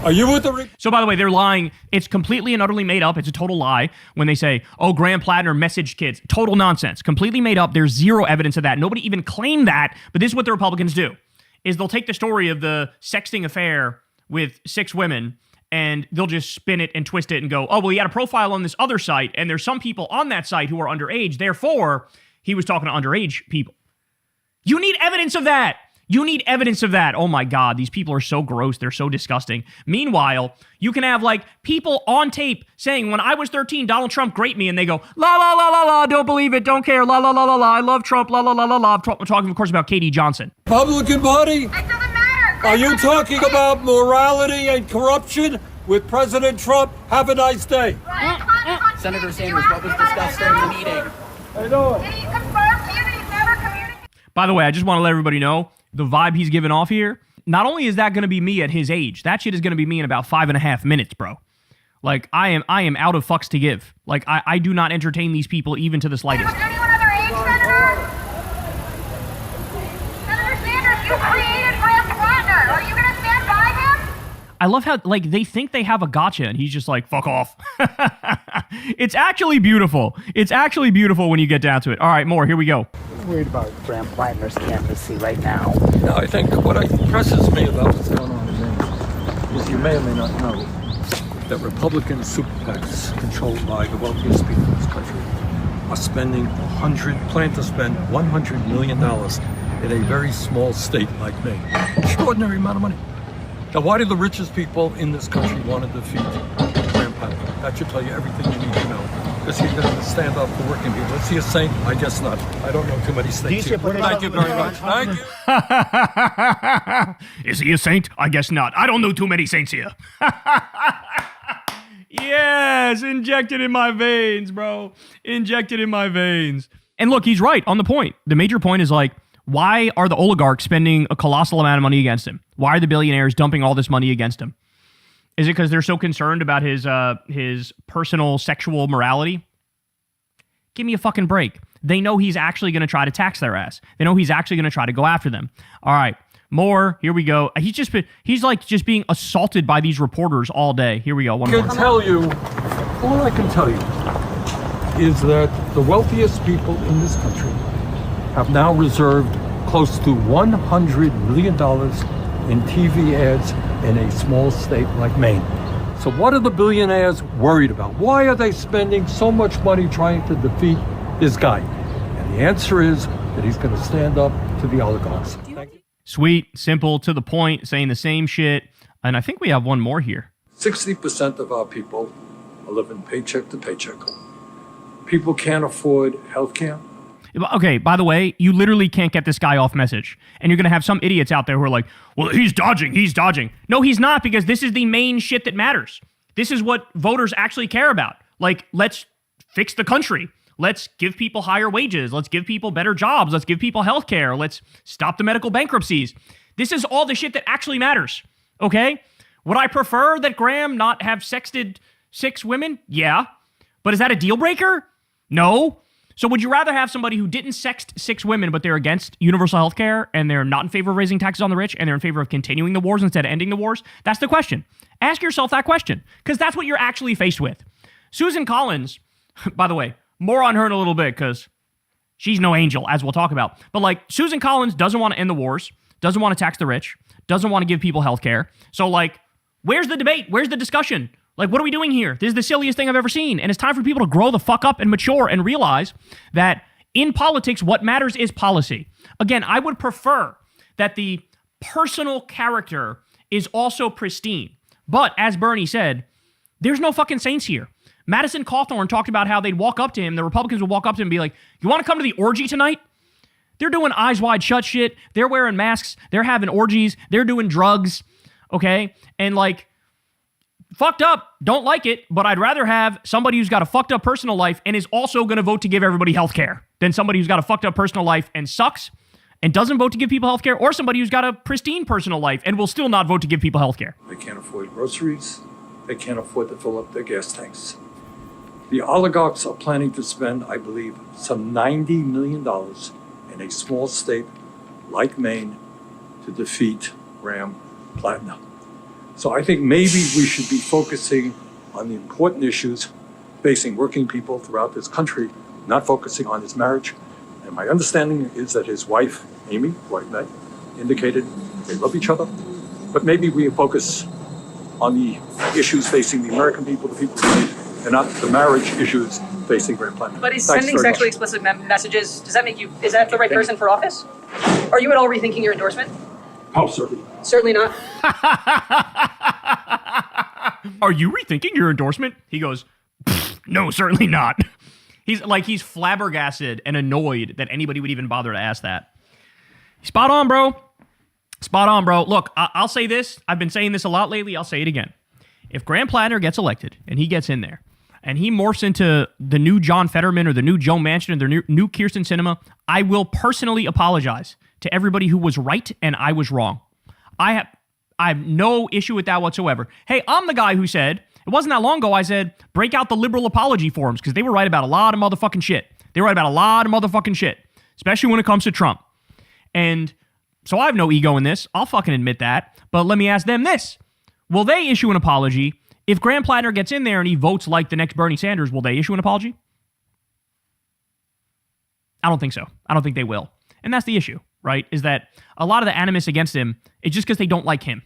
Are you with the... So, by the way, they're lying. It's completely and utterly made up. It's a total lie when they say, oh, Graham Platner messaged kids. Total nonsense. Completely made up. There's zero evidence of that. Nobody even claimed that. But this is what the Republicans do, is they'll take the story of the sexting affair with 6 women and they'll just spin it and twist it and go, oh, well, he had a profile on this other site, and there's some people on that site who are underage. Therefore, he was talking to underage people. You need evidence of that. You need evidence of that. Oh my God, these people are so gross. They're so disgusting. Meanwhile, you can have like people on tape saying, when I was 13, Donald Trump raped me, and they go, la, la, la, la, la, don't believe it, don't care, la, la, la, la, la, I love Trump, la, la, la, la, la. I'm talking, of course, about Katie Johnson. Republican Party? It doesn't matter. Are you talking about morality and corruption with President Trump? Have a nice day. Senator Sanders, what was discussed during the meeting? I know. By the way, I just want to let everybody know, the vibe he's giving off here, not only is that going to be me at his age, that shit is going to be me in about 5.5 minutes, bro. Like, I am out of fucks to give. Like, I do not entertain these people even to the slightest. Anyone underage, Senator? Senator Sanders, you created Graham Platner. Are you going to stand by him? I love how, like, they think they have a gotcha, and he's just like, fuck off. It's actually beautiful. It's actually beautiful when you get down to it. All right, more. Here we go. Worried about Graham Platner's candidacy right now. No, I think what impresses me about what's going on in is you may or may not know that Republican super PACs controlled by the wealthiest people in this country are plan to spend $100 million in a very small state like Maine. Extraordinary amount of money. Now, why do the richest people in this country want to defeat Graham Platner? That should tell you everything you need to know. Is he going to stand up for working people? Is he a saint? I guess not. I don't know too many saints here. Thank you very much. Thank you. Is he a saint? I guess not. I don't know too many saints here. Yes, injected in my veins, bro. Injected in my veins. And look, he's right on the point. The major point is like, why are the oligarchs spending a colossal amount of money against him? Why are the billionaires dumping all this money against him? Is it because they're so concerned about his personal sexual morality? Give me a fucking break. They know he's actually going to try to tax their ass. They know he's actually going to try to go after them. All right, more. Here we go. He's like just being assaulted by these reporters all day. Here we go. One more. All I can tell you is that the wealthiest people in this country have now reserved close to $100 million in TV ads in a small state like Maine. So what are the billionaires worried about? Why are they spending so much money trying to defeat this guy? And the answer is that he's going to stand up to the oligarchs. Sweet, simple, to the point, saying the same shit. And I think we have one more here. 60% of our people are living paycheck to paycheck. People can't afford health care. Okay, by the way, you literally can't get this guy off message. And you're going to have some idiots out there who are like, well, he's dodging. No, he's not, because this is the main shit that matters. This is what voters actually care about. Like, let's fix the country. Let's give people higher wages. Let's give people better jobs. Let's give people health care. Let's stop the medical bankruptcies. This is all the shit that actually matters, okay? Would I prefer that Graham not have sexted 6 women? Yeah. But is that a deal breaker? No. So would you rather have somebody who didn't sext 6 women, but they're against universal health care, and they're not in favor of raising taxes on the rich, and they're in favor of continuing the wars instead of ending the wars? That's the question. Ask yourself that question, because that's what you're actually faced with. Susan Collins, by the way, more on her in a little bit, because she's no angel, as we'll talk about. But like, Susan Collins doesn't want to end the wars, doesn't want to tax the rich, doesn't want to give people health care. So like, where's the debate? Where's the discussion? Like, what are we doing here? This is the silliest thing I've ever seen. And it's time for people to grow the fuck up and mature and realize that in politics, what matters is policy. Again, I would prefer that the personal character is also pristine. But as Bernie said, there's no fucking saints here. Madison Cawthorn talked about how they'd walk up to him, the Republicans would walk up to him and be like, you want to come to the orgy tonight? They're doing eyes wide shut shit. They're wearing masks. They're having orgies. They're doing drugs. Okay? And like, fucked up, don't like it, but I'd rather have somebody who's got a fucked up personal life and is also going to vote to give everybody health care than somebody who's got a fucked up personal life and sucks and doesn't vote to give people health care, or somebody who's got a pristine personal life and will still not vote to give people health care. They can't afford groceries. They can't afford to fill up their gas tanks. The oligarchs are planning to spend, I believe, some $90 million in a small state like Maine to defeat Graham Platner. So I think maybe we should be focusing on the important issues facing working people throughout this country, not focusing on his marriage. And my understanding is that his wife, Amy, who I met, indicated they love each other. But maybe we focus on the issues facing the American people, the people who need, and not the marriage issues facing Graham Platner. But he's sending sexually explicit messages. Does that make you, is that the right person for office? Are you at all rethinking your endorsement? Oh, certainly. Certainly not. Are you rethinking your endorsement? He goes, no, certainly not. He's flabbergasted and annoyed that anybody would even bother to ask that. Spot on, bro. Spot on, bro. Look, I'll say this. I've been saying this a lot lately. I'll say it again. If Graham Platner gets elected and he gets in there and he morphs into the new John Fetterman or the new Joe Manchin or the new Kirsten Sinema, I will personally apologize to everybody who was right and I was wrong. I have no issue with that whatsoever. Hey, I'm the guy who said, it wasn't that long ago, I said, break out the liberal apology forums because they were right about a lot of motherfucking shit. They were right about a lot of motherfucking shit, especially when it comes to Trump. And so I have no ego in this. I'll fucking admit that. But let me ask them this. Will they issue an apology? If Graham Platner gets in there and he votes like the next Bernie Sanders, will they issue an apology? I don't think so. I don't think they will. And that's the issue, right? Is that a lot of the animus against him is just because they don't like him.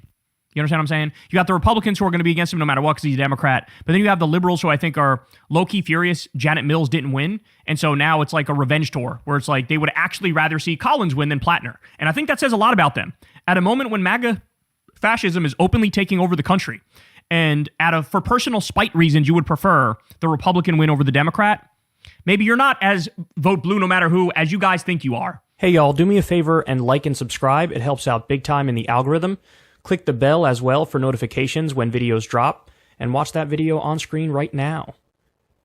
You understand what I'm saying? You got the Republicans who are going to be against him no matter what because he's a Democrat. But then you have the liberals who I think are low-key furious. Janet Mills didn't win. And so now it's like a revenge tour where it's like they would actually rather see Collins win than Platner. And I think that says a lot about them. At a moment when MAGA fascism is openly taking over the country and for personal spite reasons you would prefer the Republican win over the Democrat, maybe you're not as vote blue no matter who as you guys think you are. Hey, y'all, do me a favor and like and subscribe. It helps out big time in the algorithm. Click the bell as well for notifications when videos drop, and watch that video on screen right now.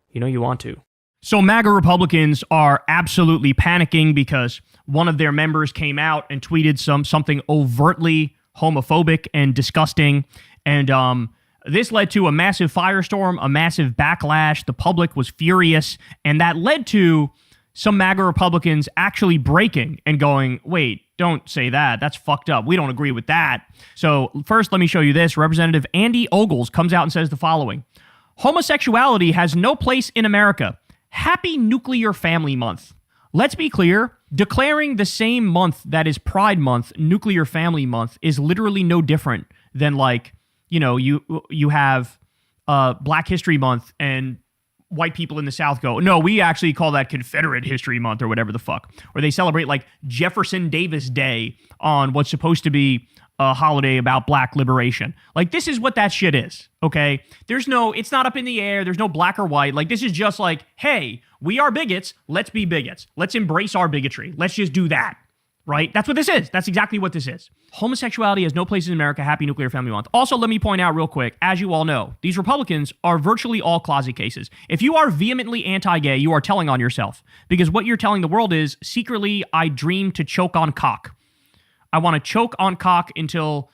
You know you want to. So MAGA Republicans are absolutely panicking because one of their members came out and tweeted something overtly homophobic and disgusting, and this led to a massive firestorm, a massive backlash. The public was furious, and that led to some MAGA Republicans actually breaking and going, wait, don't say that. That's fucked up. We don't agree with that. So first, let me show you this. Representative Andy Ogles comes out and says the following. Homosexuality has no place in America. Happy Nuclear Family Month. Let's be clear. Declaring the same month that is Pride Month, Nuclear Family Month, is literally no different than you have Black History Month and white people in the South go, no, we actually call that Confederate History Month or whatever the fuck. Or they celebrate like Jefferson Davis Day on what's supposed to be a holiday about black liberation. Like, this is what that shit is, okay? It's not up in the air. There's no black or white. Like, this is just like, hey, we are bigots. Let's be bigots. Let's embrace our bigotry. Let's just do that. Right? That's what this is. That's exactly what this is. Homosexuality has no place in America. Happy Nuclear Family Month. Also, let me point out real quick, as you all know, these Republicans are virtually all closet cases. If you are vehemently anti-gay, you are telling on yourself. Because what you're telling the world is, secretly, I dream to choke on cock. I want to choke on cock until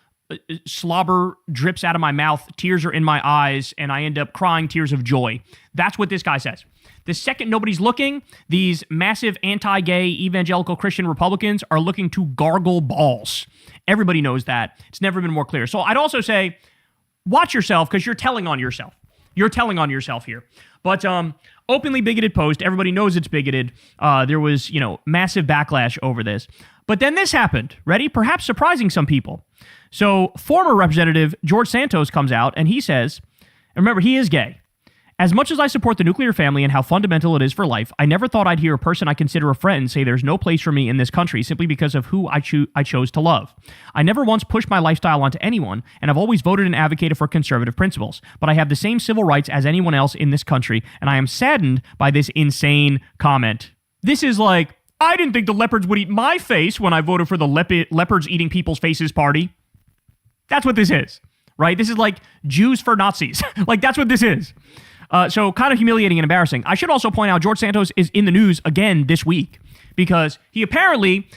slobber drips out of my mouth, tears are in my eyes, and I end up crying tears of joy. That's what this guy says. The second nobody's looking, these massive anti-gay evangelical Christian Republicans are looking to gargle balls. Everybody knows that. It's never been more clear. So I'd also say, watch yourself because you're telling on yourself. You're telling on yourself here. But openly bigoted post. Everybody knows it's bigoted. There was, massive backlash over this. But then this happened. Ready? Perhaps surprising some people. So former Representative George Santos comes out and he says, and remember, he is gay. As much as I support the nuclear family and how fundamental it is for life, I never thought I'd hear a person I consider a friend say there's no place for me in this country simply because of who I chose to love. I never once pushed my lifestyle onto anyone, and I've always voted and advocated for conservative principles. But I have the same civil rights as anyone else in this country, and I am saddened by this insane comment. This is like, I didn't think the leopards would eat my face when I voted for the leopards eating people's faces party. That's what this is, right? This is like Jews for Nazis. Like, that's what this is. So kind of humiliating and embarrassing. I should also point out George Santos is in the news again this week because he apparently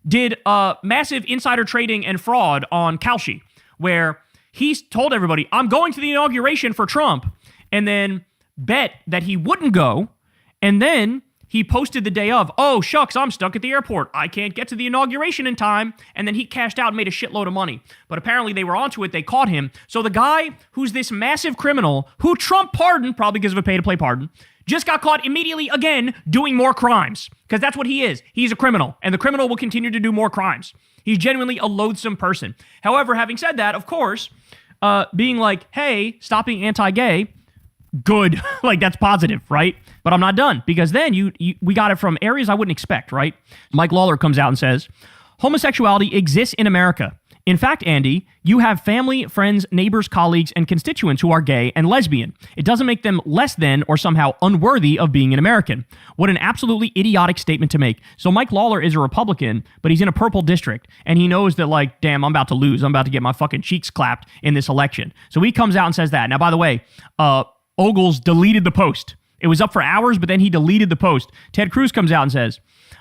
did massive insider trading and fraud on Kalshi, where he's told everybody, I'm going to the inauguration for Trump, and then bet that he wouldn't go, and then he posted the day of, oh, shucks, I'm stuck at the airport. I can't get to the inauguration in time. And then he cashed out and made a shitload of money. But apparently they were onto it. They caught him. So the guy who's this massive criminal, who Trump pardoned, probably because of a pay-to-play pardon, just got caught immediately again doing more crimes. Because that's what he is. He's a criminal. And the criminal will continue to do more crimes. He's genuinely a loathsome person. However, having said that, of course, being like, hey, stop being anti-gay, good. Like, that's positive, right? But I'm not done, because then we got it from areas I wouldn't expect, right? Mike Lawler comes out and says, Homosexuality exists in America. In fact, Andy, you have family, friends, neighbors, colleagues, and constituents who are gay and lesbian. It doesn't make them less than or somehow unworthy of being an American. What an absolutely idiotic statement to make. So Mike Lawler is a Republican, but he's in a purple district, and he knows that, like, damn, I'm about to lose. I'm about to get my fucking cheeks clapped in this election. So he comes out and says that. Now, by the way, Ogles deleted the post. It was up for hours, but then he deleted the post. Ted Cruz comes out and says,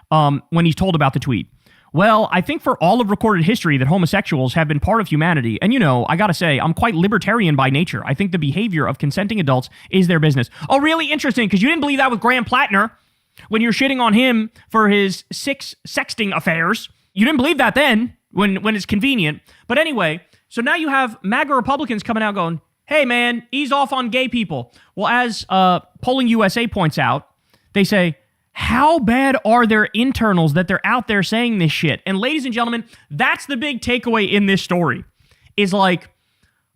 when he's told about the tweet, well, I think for all of recorded history that homosexuals have been part of humanity. And, you know, I gotta say, I'm quite libertarian by nature. I think the behavior of consenting adults is their business. Oh, really interesting, because you didn't believe that with Graham Platner when you're shitting on him for his 6 sexting affairs. You didn't believe that then when it's convenient. But anyway, so now you have MAGA Republicans coming out going, hey, man, ease off on gay people. Well, as Polling USA points out, they say, how bad are their internals that they're out there saying this shit? And ladies and gentlemen, that's the big takeaway in this story. Is like,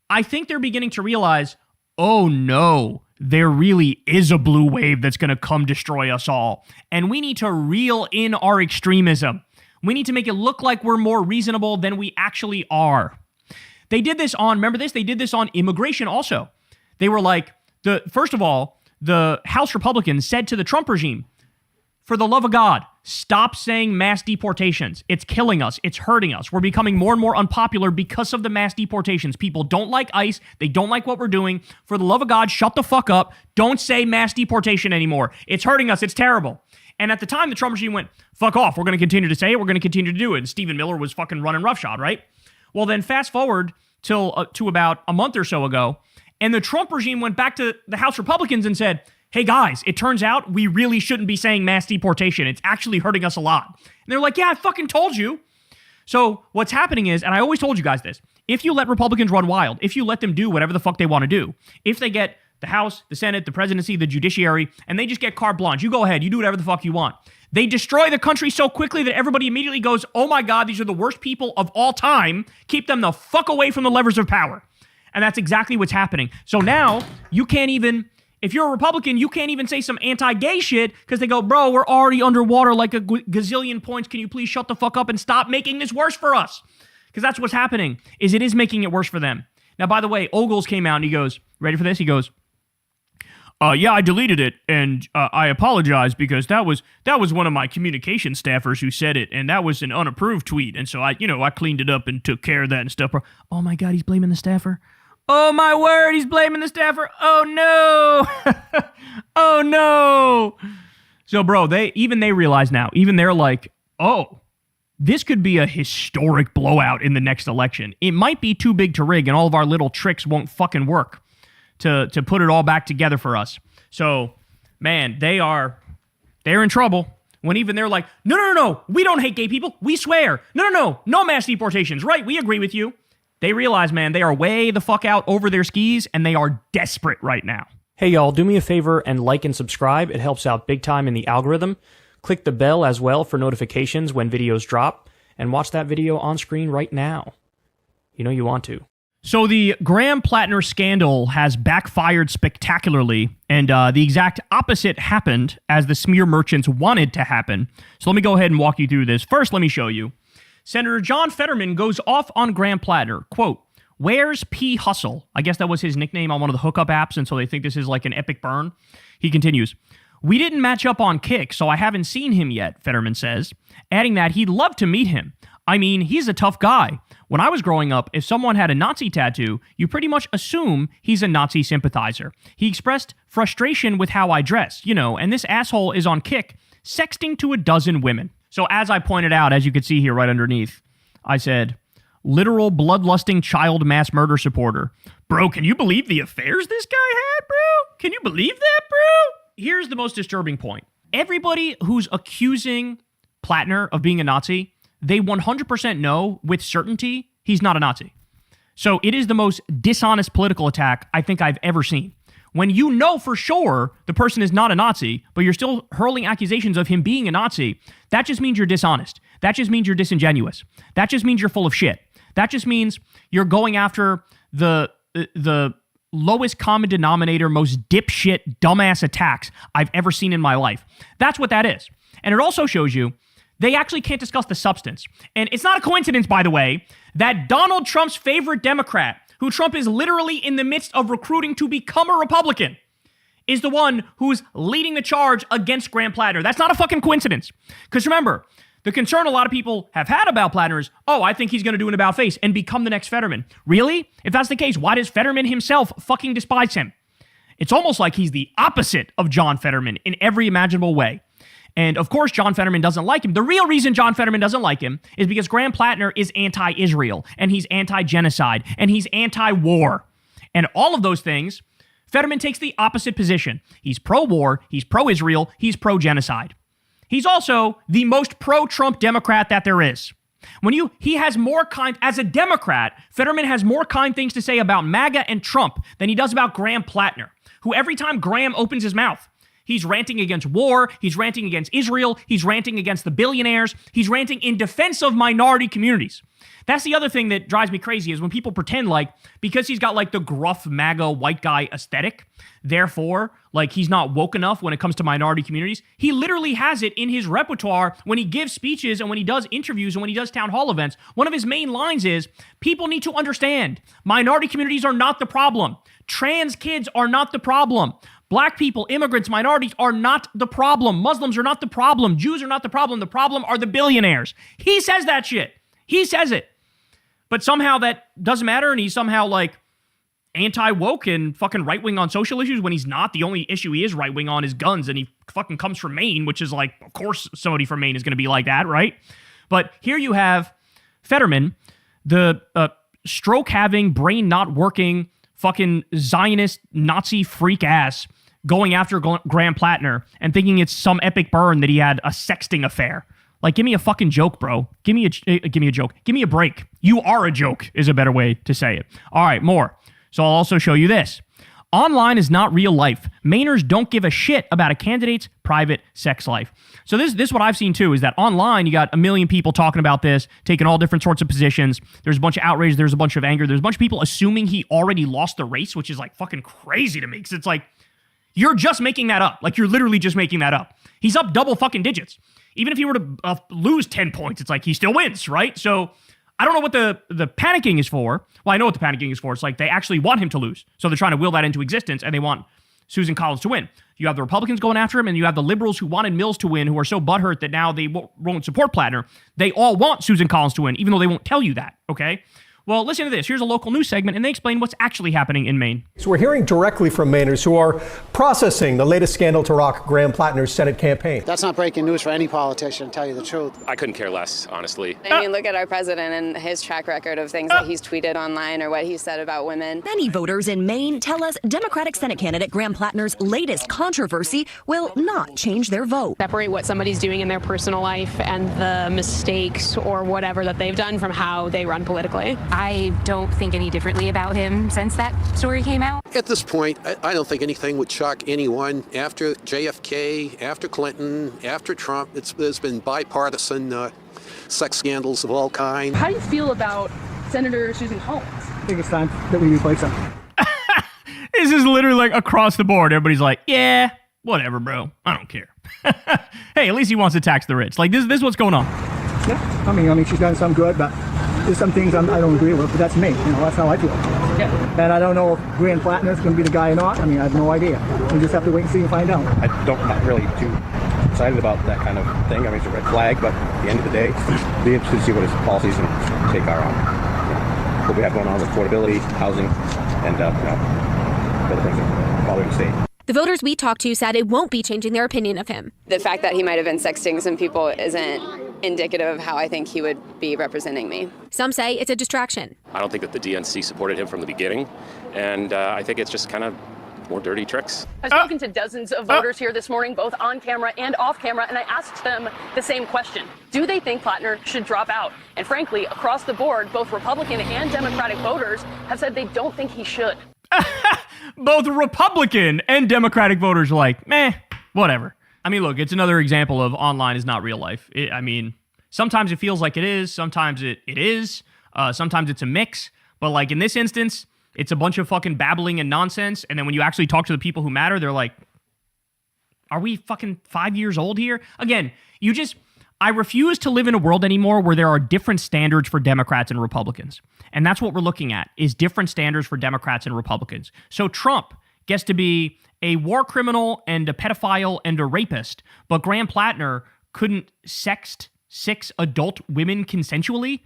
I think they're beginning to realize, oh no, there really is a blue wave that's going to come destroy us all. And we need to reel in our extremism. We need to make it look like we're more reasonable than we actually are. They did this on, remember this? They did this on immigration also. They were like, first of all, the House Republicans said to the Trump regime, for the love of God, stop saying mass deportations. It's killing us. It's hurting us. We're becoming more and more unpopular because of the mass deportations. People don't like ICE. They don't like what we're doing. For the love of God, shut the fuck up. Don't say mass deportation anymore. It's hurting us. It's terrible. And at the time, the Trump regime went, fuck off. We're going to continue to say it. We're going to continue to do it. And Stephen Miller was fucking running roughshod, right? Well, then fast forward to about a month or so ago, and the Trump regime went back to the House Republicans and said, hey guys, it turns out we really shouldn't be saying mass deportation. It's actually hurting us a lot. And they're like, yeah, I fucking told you. So what's happening is, and I always told you guys this, if you let Republicans run wild, if you let them do whatever the fuck they want to do, if they get the House, the Senate, the presidency, the judiciary, and they just get carte blanche, you go ahead, you do whatever the fuck you want. They destroy the country so quickly that everybody immediately goes, oh my God, these are the worst people of all time. Keep them the fuck away from the levers of power. And that's exactly what's happening. So now you can't even, if you're a Republican, you can't even say some anti-gay shit because they go, bro, we're already underwater like a gazillion points. Can you please shut the fuck up and stop making this worse for us? Because that's what's happening, is it is making it worse for them. Now, by the way, Ogles came out and he goes, ready for this? He goes, yeah, I deleted it, and I apologize because that was one of my communication staffers who said it, and that was an unapproved tweet, and so I cleaned it up and took care of that and stuff. Oh my God, he's blaming the staffer. Oh my word, he's blaming the staffer. Oh no. Oh no. So bro, they realize now, even they're like, oh, this could be a historic blowout in the next election. It might be too big to rig and all of our little tricks won't fucking work to put it all back together for us. So, man, they're in trouble. When even they're like, no, we don't hate gay people. We swear. No mass deportations. Right, we agree with you. They realize, man, they are way the fuck out over their skis, and they are desperate right now. Hey, y'all, do me a favor and like and subscribe. It helps out big time in the algorithm. Click the bell as well for notifications when videos drop, and watch that video on screen right now. You know you want to. So the Graham Platner scandal has backfired spectacularly, and the exact opposite happened as the smear merchants wanted to happen. So let me go ahead and walk you through this. First, let me show you. Senator John Fetterman goes off on Graham Platner. Quote, where's P. Hustle? I guess that was his nickname on one of the hookup apps, and so they think this is like an epic burn. He continues, we didn't match up on Kick, so I haven't seen him yet, Fetterman says, adding that he'd love to meet him. I mean, he's a tough guy. When I was growing up, if someone had a Nazi tattoo, you pretty much assume he's a Nazi sympathizer. He expressed frustration with how I dress, and this asshole is on Kick, sexting to a dozen women. So as I pointed out, as you can see here right underneath, I said, literal bloodlusting child mass murder supporter. Bro, can you believe the affairs this guy had, bro? Can you believe that, bro? Here's the most disturbing point. Everybody who's accusing Platner of being a Nazi, they 100% know with certainty he's not a Nazi. So it is the most dishonest political attack I think I've ever seen. When you know for sure the person is not a Nazi, but you're still hurling accusations of him being a Nazi, that just means you're dishonest. That just means you're disingenuous. That just means you're full of shit. That just means you're going after the lowest common denominator, most dipshit, dumbass attacks I've ever seen in my life. That's what that is. And it also shows you They actually can't discuss the substance. And it's not a coincidence, by the way, that Donald Trump's favorite Democrat, who Trump is literally in the midst of recruiting to become a Republican, is the one who's leading the charge against Graham Platner. That's not a fucking coincidence. Because remember, the concern a lot of people have had about Platner is, oh, I think he's going to do an about-face and become the next Fetterman. Really? If that's the case, why does Fetterman himself fucking despise him? It's almost like he's the opposite of John Fetterman in every imaginable way. And of course, John Fetterman doesn't like him. The real reason John Fetterman doesn't like him is because Graham Platner is anti-Israel, and he's anti-genocide, and he's anti-war. And all of those things, Fetterman takes the opposite position. He's pro-war, he's pro-Israel, he's pro-genocide. He's also the most pro-Trump Democrat that there is. He has more as a Democrat, Fetterman has more kind things to say about MAGA and Trump than he does about Graham Platner, who every time Graham opens his mouth, he's ranting against war, he's ranting against Israel, he's ranting against the billionaires, he's ranting in defense of minority communities. That's the other thing that drives me crazy is when people pretend like, because he's got like the gruff MAGA white guy aesthetic, therefore, like he's not woke enough when it comes to minority communities. He literally has it in his repertoire when he gives speeches and when he does interviews and when he does town hall events. One of his main lines is, people need to understand, minority communities are not the problem. Trans kids are not the problem. Black people, immigrants, minorities are not the problem. Muslims are not the problem. Jews are not the problem. The problem are the billionaires. He says that shit. He says it. But somehow that doesn't matter, and he's somehow like anti-woke and fucking right-wing on social issues when he's not. The only issue he is right-wing on is guns, and he fucking comes from Maine, which is like, of course somebody from Maine is going to be like that, right? But here you have Fetterman, the stroke-having, brain-not-working, fucking Zionist, Nazi freak ass going after Graham Platner and thinking it's some epic burn that he had a sexting affair. Like, give me a fucking joke, bro. Give me a joke. Give me a break. You are a joke is a better way to say it. All right, more. So I'll also show you this. Online is not real life. Mainers don't give a shit about a candidate's private sex life. So this is what I've seen too, is that online you got a million people talking about this, taking all different sorts of positions. There's a bunch of outrage. There's a bunch of anger. There's a bunch of people assuming he already lost the race, which is like fucking crazy to me. Because it's like, you're just making that up. Like, you're literally just making that up. He's up double fucking digits. Even if he were to lose 10 points, it's like he still wins, right? So I don't know what the panicking is for. Well, I know what the panicking is for. It's like they actually want him to lose. So they're trying to will that into existence, and they want Susan Collins to win. You have the Republicans going after him, and you have the liberals who wanted Mills to win, who are so butthurt that now they won't support Platner. They all want Susan Collins to win, even though they won't tell you that, okay? Well, listen to this. Here's a local news segment, and they explain what's actually happening in Maine. So we're hearing directly from Mainers who are processing the latest scandal to rock Graham Platner's Senate campaign. That's not breaking news for any politician, to tell you the truth. I couldn't care less, honestly. I mean, look at our president and his track record of things that he's tweeted online or what he said about women. Many voters in Maine tell us Democratic Senate candidate Graham Platner's latest controversy will not change their vote. Separate what somebody's doing in their personal life and the mistakes or whatever that they've done from how they run politically. I don't think any differently about him since that story came out. At this point, I don't think anything would shock anyone. After JFK, after Clinton, after Trump, there's been bipartisan sex scandals of all kinds. How do you feel about Senator Susan Collins? I think it's time that we replace him. This is literally like across the board. Everybody's like, yeah, whatever, bro. I don't care. Hey, at least he wants to tax the rich. Like, this is what's going on. Yeah, I mean, she's done some good, but there's some things I don't agree with, but that's me. That's how I feel. Yeah. And I don't know if Graham Platner is going to be the guy or not. I mean, I have no idea. We just have to wait and see and find out. I'm not really too excited about that kind of thing. I mean, it's a red flag, but at the end of the day, it'll be interesting to see what his policies and take are on. What we have going on with affordability, housing, and other things bothering the state. The voters we talked to said it won't be changing their opinion of him. The fact that he might have been sexting some people isn't indicative of how I think he would be representing me. Some say it's a distraction. I don't think that the DNC supported him from the beginning, and I think it's just kind of more dirty tricks. I've spoken to dozens of voters here this morning, both on camera and off camera, and I asked them the same question. Do they think Platner should drop out? And frankly, across the board, both Republican and Democratic voters have said they don't think he should. Both Republican and Democratic voters are like, meh, whatever. I mean, look, it's another example of online is not real life. I mean, sometimes it feels like it is. Sometimes it is. Sometimes it's a mix. But like in this instance, it's a bunch of fucking babbling and nonsense. And then when you actually talk to the people who matter, they're like, are we fucking 5 years old here? Again, I refuse to live in a world anymore where there are different standards for Democrats and Republicans. And that's what we're looking at, is different standards for Democrats and Republicans. So Trump gets to be a war criminal and a pedophile and a rapist, but Graham Platner couldn't sext 6 adult women consensually,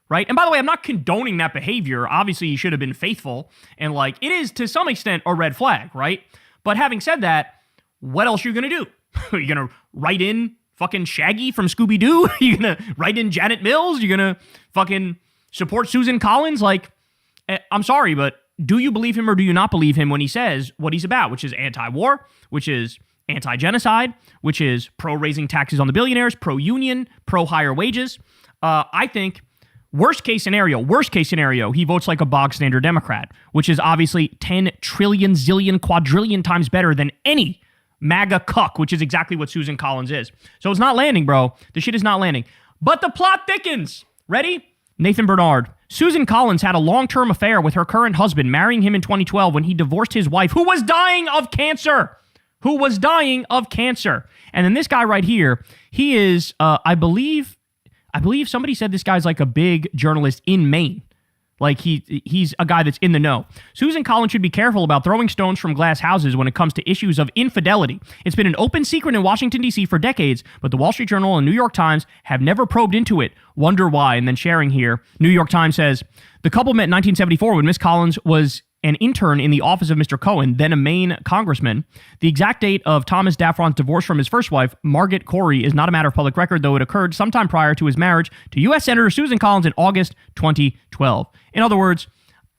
right? And by the way, I'm not condoning that behavior. Obviously, he should have been faithful, and like, it is to some extent a red flag, right? But having said that, what else are you gonna do? Are you gonna write in fucking Shaggy from Scooby-Doo? Are you gonna write in Janet Mills? You're gonna fucking support Susan Collins? Like, I'm sorry, but do you believe him or do you not believe him when he says what he's about, which is anti-war, which is anti-genocide, which is pro-raising taxes on the billionaires, pro-union, pro-higher wages? I think worst case scenario, he votes like a bog standard Democrat, which is obviously 10 trillion, zillion, quadrillion times better than any MAGA cuck, which is exactly what Susan Collins is. So it's not landing, bro. The shit is not landing. But the plot thickens. Ready? Nathan Bernard. Susan Collins had a long-term affair with her current husband, marrying him in 2012 when he divorced his wife, who was dying of cancer. And then this guy right here, he is, I believe somebody said this guy's like a big journalist in Maine. Like he's a guy that's in the know. Susan Collins should be careful about throwing stones from glass houses when it comes to issues of infidelity. It's been an open secret in Washington, D.C. for decades, but the Wall Street Journal and New York Times have never probed into it. Wonder why. And then sharing here, New York Times says, the couple met in 1974 when Miss Collins was an intern in the office of Mr. Cohen, then a Maine congressman. The exact date of Thomas Daffron's divorce from his first wife, Margaret Corey, is not a matter of public record, though it occurred sometime prior to his marriage to U.S. Senator Susan Collins in August 2012. In other words,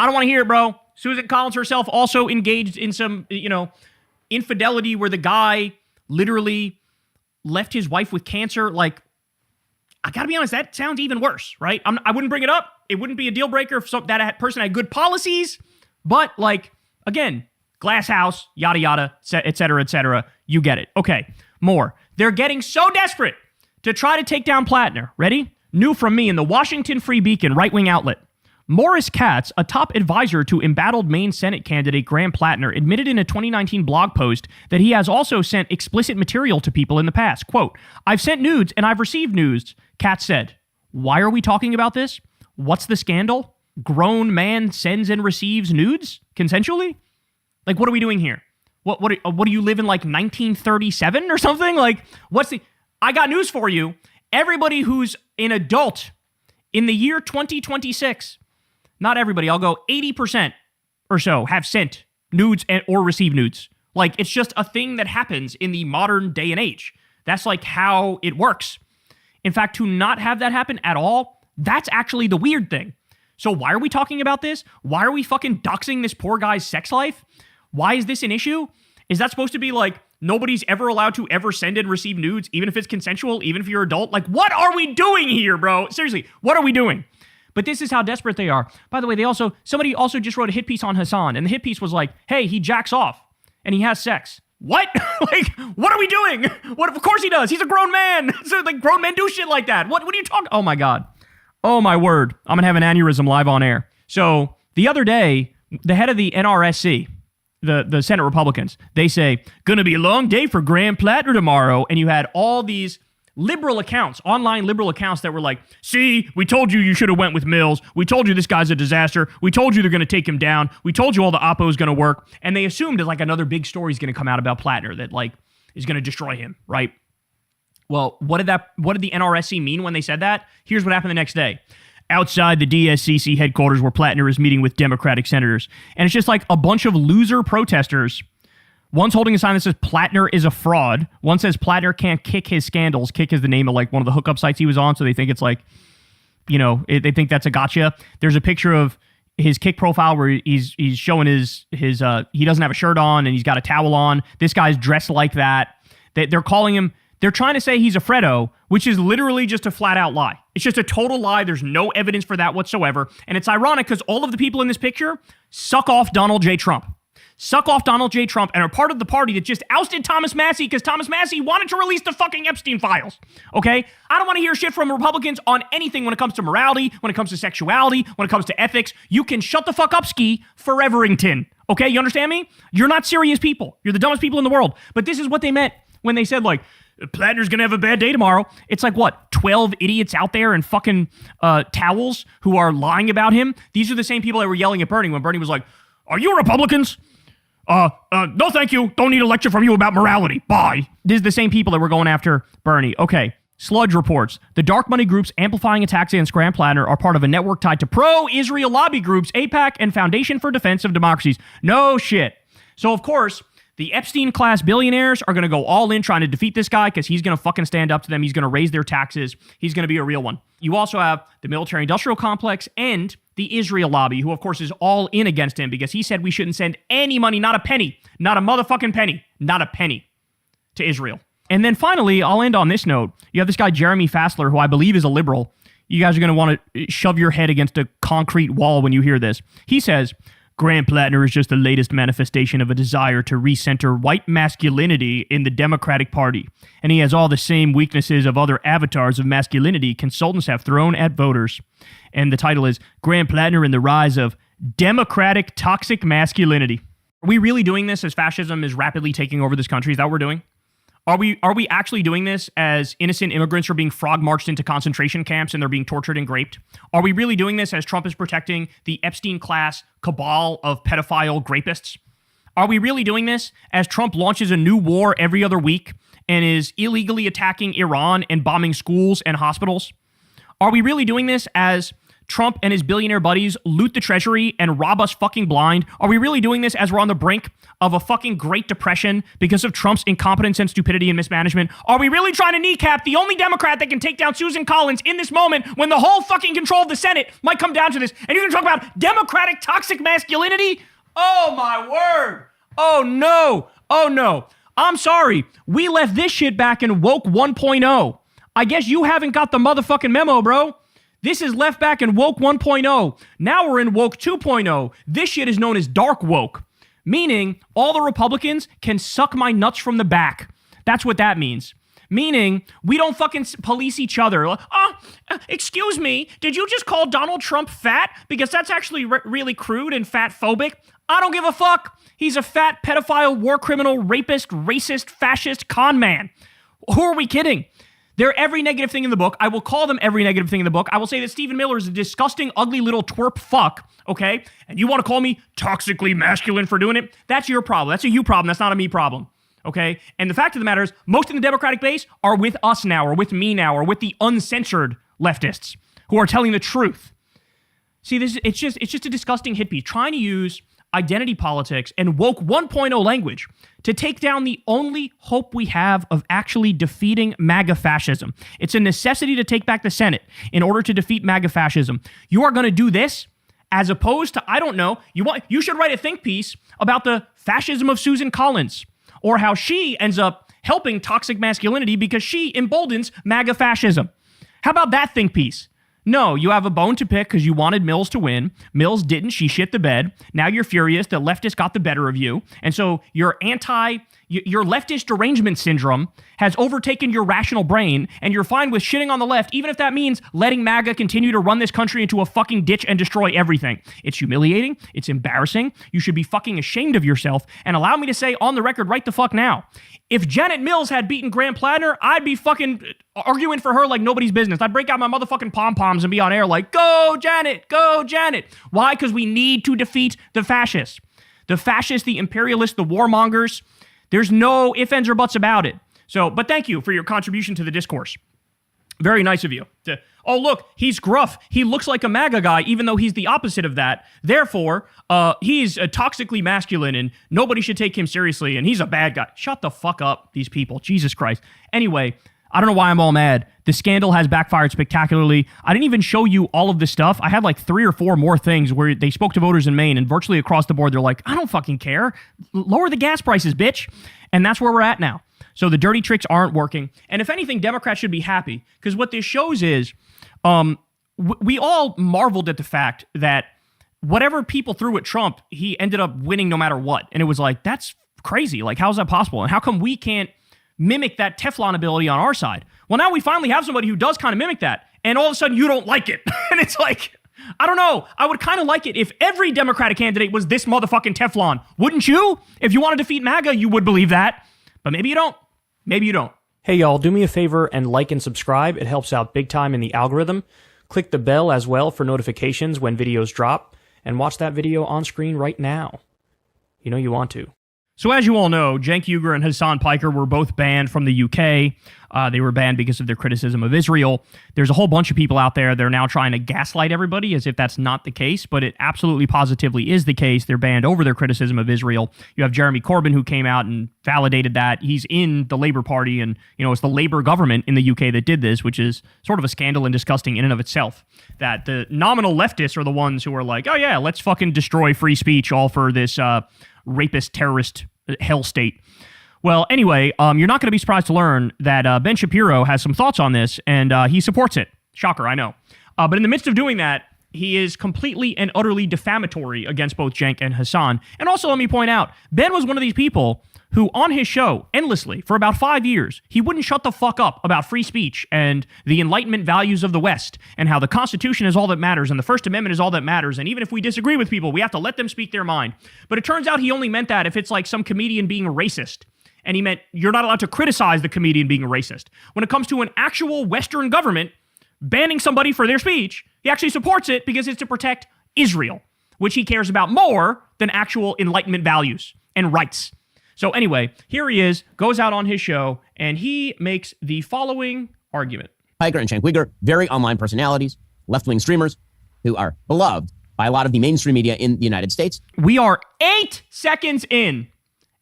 I don't want to hear it, bro. Susan Collins herself also engaged in some, infidelity where the guy literally left his wife with cancer. Like, I gotta be honest, that sounds even worse, right? I wouldn't bring it up. It wouldn't be a deal breaker if that person had good policies. But, like, again, glass house, yada, yada, et cetera, you get it. Okay, more. They're getting so desperate to try to take down Platner. Ready? New from me in the Washington Free Beacon right-wing outlet. Morris Katz, a top advisor to embattled Maine Senate candidate Graham Platner, admitted in a 2019 blog post that he has also sent explicit material to people in the past. Quote, I've sent nudes and I've received nudes, Katz said. Why are we talking about this? What's the scandal? Grown man sends and receives nudes consensually? Like, what are we doing here? What do you live in, like 1937 or something? Like, I got news for you. Everybody who's an adult in the year 2026, not everybody, I'll go 80% or so have sent nudes or received nudes. Like, it's just a thing that happens in the modern day and age. That's like how it works. In fact, to not have that happen at all, that's actually the weird thing. So why are we talking about this? Why are we fucking doxing this poor guy's sex life? Why is this an issue? Is that supposed to be like nobody's ever allowed to ever send and receive nudes, even if it's consensual, even if you're adult? Like, what are we doing here, bro? Seriously, what are we doing? But this is how desperate they are. By the way, somebody also just wrote a hit piece on Hasan, and the hit piece was like, hey, he jacks off and he has sex. What? Like, what are we doing? What? Of course he does. He's a grown man. So like, grown men do shit like that. What are you talking? Oh my God. Oh my word. I'm going to have an aneurysm live on air. So the other day, the head of the NRSC, the Senate Republicans, they say, going to be a long day for Graham Platner tomorrow. And you had all these liberal accounts, online liberal accounts that were like, see, we told you should have went with Mills. We told you this guy's a disaster. We told you they're going to take him down. We told you all the oppo is going to work. And they assumed that like another big story is going to come out about Platner that like is going to destroy him, right? Well, what did the NRSC mean when they said that? Here's what happened the next day. Outside the DSCC headquarters where Platner is meeting with Democratic senators. And it's just like a bunch of loser protesters. One's holding a sign that says Platner is a fraud. One says Platner can't kick his scandals. Kick is the name of like one of the hookup sites he was on. So they think it's like, they think that's a gotcha. There's a picture of his Kick profile where he's showing his he doesn't have a shirt on and he's got a towel on. This guy's dressed like that. They're calling him... They're trying to say he's a Fredo, which is literally just a flat-out lie. It's just a total lie. There's no evidence for that whatsoever. And it's ironic because all of the people in this picture suck off Donald J. Trump. Suck off Donald J. Trump and are part of the party that just ousted Thomas Massie because Thomas Massie wanted to release the fucking Epstein files. Okay? I don't want to hear shit from Republicans on anything when it comes to morality, when it comes to sexuality, when it comes to ethics. You can shut the fuck up, Ski, foreverington. Okay? You understand me? You're not serious people. You're the dumbest people in the world. But this is what they meant when they said, like, Platner's going to have a bad day tomorrow. It's like, what, 12 idiots out there in fucking towels who are lying about him? These are the same people that were yelling at Bernie when Bernie was like, are you Republicans? No, thank you. Don't need a lecture from you about morality. Bye. This is the same people that were going after Bernie. Okay. Sludge reports. The dark money groups amplifying attacks against Graham Platner are part of a network tied to pro-Israel lobby groups, AIPAC, and Foundation for Defense of Democracies. No shit. So, of course, the Epstein-class billionaires are going to go all in trying to defeat this guy because he's going to fucking stand up to them. He's going to raise their taxes. He's going to be a real one. You also have the military-industrial complex and the Israel lobby, who, of course, is all in against him because he said we shouldn't send any money, not a penny, not a motherfucking penny, not a penny to Israel. And then finally, I'll end on this note. You have this guy, Jeremy Fassler, who I believe is a liberal. You guys are going to want to shove your head against a concrete wall when you hear this. He says, Graham Platner is just the latest manifestation of a desire to recenter white masculinity in the Democratic Party. And he has all the same weaknesses of other avatars of masculinity consultants have thrown at voters. And the title is Graham Platner and the Rise of Democratic Toxic Masculinity. Are we really doing this as fascism is rapidly taking over this country? Is that what we're doing? Are we actually doing this as innocent immigrants are being frog marched into concentration camps and they're being tortured and raped? Are we really doing this as Trump is protecting the Epstein-class cabal of pedophile rapists? Are we really doing this as Trump launches a new war every other week and is illegally attacking Iran and bombing schools and hospitals? Are we really doing this as Trump and his billionaire buddies loot the treasury and rob us fucking blind? Are we really doing this as we're on the brink of a fucking Great Depression because of Trump's incompetence and stupidity and mismanagement? Are we really trying to kneecap the only Democrat that can take down Susan Collins in this moment when the whole fucking control of the Senate might come down to this? And you're going to talk about democratic toxic masculinity? Oh my word. Oh no. Oh no. I'm sorry. We left this shit back in woke 1.0. I guess you haven't got the motherfucking memo, bro. This is left back in woke 1.0. Now we're in woke 2.0. This shit is known as dark woke, meaning all the Republicans can suck my nuts from the back. That's what that means. Meaning we don't fucking police each other. Excuse me, did you just call Donald Trump fat? Because that's actually really crude and fat phobic. I don't give a fuck. He's a fat pedophile, war criminal, rapist, racist, fascist, con man. Who are we kidding? They're every negative thing in the book. I will call them every negative thing in the book. I will say that Stephen Miller is a disgusting, ugly little twerp fuck, okay? And you want to call me toxically masculine for doing it? That's your problem. That's a you problem. That's not a me problem, okay? And the fact of the matter is, most in the Democratic base are with us now, or with me now, or with the uncensored leftists who are telling the truth. See, it's just a disgusting hit piece. Trying to use identity politics and woke 1.0 language to take down the only hope we have of actually defeating MAGA fascism. It's a necessity to take back the Senate in order to defeat MAGA fascism. You are going to do this as opposed to, I don't know, you should write a think piece about the fascism of Susan Collins or how she ends up helping toxic masculinity because she emboldens MAGA fascism. How about that think piece? No, you have a bone to pick because you wanted Mills to win. Mills didn't. She shit the bed. Now you're furious. The leftists got the better of you. And so your leftist derangement syndrome has overtaken your rational brain, and you're fine with shitting on the left, even if that means letting MAGA continue to run this country into a fucking ditch and destroy everything. It's humiliating. It's embarrassing. You should be fucking ashamed of yourself. And allow me to say on the record right the fuck now, if Janet Mills had beaten Graham Platner, I'd be fucking arguing for her like nobody's business. I'd break out my motherfucking pom-poms and be on air like, go Janet, go Janet. Why? Because we need to defeat the fascists. The fascists, the imperialists, the warmongers. There's no ifs, ands, or buts about it. So, but thank you for your contribution to the discourse. Very nice of you. Oh, look, he's gruff. He looks like a MAGA guy, even though he's the opposite of that. Therefore, he's toxically masculine, and nobody should take him seriously, and he's a bad guy. Shut the fuck up, these people. Jesus Christ. Anyway, I don't know why I'm all mad. The scandal has backfired spectacularly. I didn't even show you all of this stuff. I had like 3 or 4 more things where they spoke to voters in Maine, and virtually across the board, they're like, I don't fucking care. Lower the gas prices, bitch. And that's where we're at now. So the dirty tricks aren't working. And if anything, Democrats should be happy, because what this shows is we all marveled at the fact that whatever people threw at Trump, he ended up winning no matter what. And it was like, that's crazy. Like, how is that possible? And how come we can't mimic that Teflon ability on our side? Well, now we finally have somebody who does kind of mimic that. And all of a sudden you don't like it. And it's like, I don't know. I would kind of like it if every Democratic candidate was this motherfucking Teflon. Wouldn't you? If you want to defeat MAGA, you would believe that. But maybe you don't. Maybe you don't. Hey y'all, do me a favor and like and subscribe. It helps out big time in the algorithm. Click the bell as well for notifications when videos drop, and watch that video on screen right now. You know you want to. So as you all know, Cenk Uygur and Hasan Piker were both banned from the UK. They were banned because of their criticism of Israel. There's a whole bunch of people out there that are now trying to gaslight everybody as if that's not the case, but it absolutely positively is the case. They're banned over their criticism of Israel. You have Jeremy Corbyn, who came out and validated that. He's in the Labour Party, and it's the Labour government in the UK that did this, which is sort of a scandal and disgusting in and of itself. That the nominal leftists are the ones who are like, oh yeah, let's fucking destroy free speech all for this rapist, terrorist hell state. Well, anyway, you're not going to be surprised to learn that Ben Shapiro has some thoughts on this, and he supports it. Shocker, I know. But in the midst of doing that, he is completely and utterly defamatory against both Cenk and Hasan. And also, let me point out, Ben was one of these people who, on his show, endlessly, for about 5 years, he wouldn't shut the fuck up about free speech and the Enlightenment values of the West, and how the Constitution is all that matters, and the First Amendment is all that matters, and even if we disagree with people, we have to let them speak their mind. But it turns out he only meant that if it's like some comedian being a racist. And he meant you're not allowed to criticize the comedian being a racist. When it comes to an actual Western government banning somebody for their speech, he actually supports it because it's to protect Israel, which he cares about more than actual Enlightenment values and rights. So anyway, here he is, goes out on his show, and he makes the following argument. Piker and Cenk Uygur, very online personalities, left-wing streamers who are beloved by a lot of the mainstream media in the United States. We are 8 seconds in,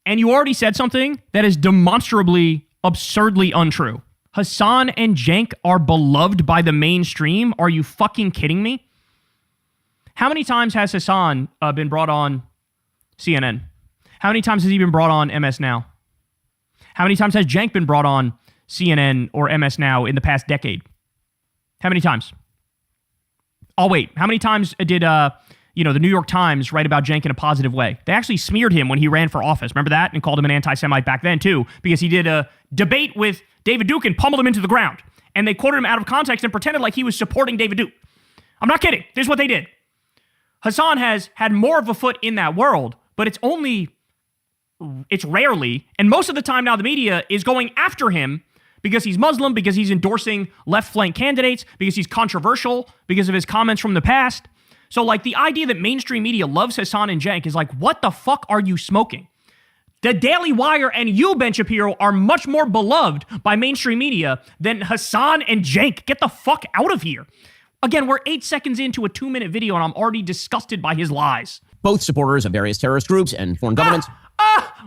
and you already said something that is demonstrably, absurdly untrue. Hasan and Cenk are beloved by the mainstream? Are you fucking kidding me? How many times has Hasan been brought on CNN? How many times has he been brought on MS Now? How many times has Cenk been brought on CNN or MS Now in the past decade? How many times? Oh, wait. How many times did the New York Times write about Cenk in a positive way? They actually smeared him when he ran for office. Remember that? And called him an anti-Semite back then, too, because he did a debate with David Duke and pummeled him into the ground. And they quoted him out of context and pretended like he was supporting David Duke. I'm not kidding. This is what they did. Hasan has had more of a foot in that world, but it's rarely, and most of the time now the media is going after him because he's Muslim, because he's endorsing left-flank candidates, because he's controversial, because of his comments from the past. So, like, the idea that mainstream media loves Hasan and Cenk is like, what the fuck are you smoking? The Daily Wire and you, Ben Shapiro, are much more beloved by mainstream media than Hasan and Cenk. Get the fuck out of here. Again, we're 8 seconds into a 2-minute video, and I'm already disgusted by his lies. Both supporters of various terrorist groups and foreign governments.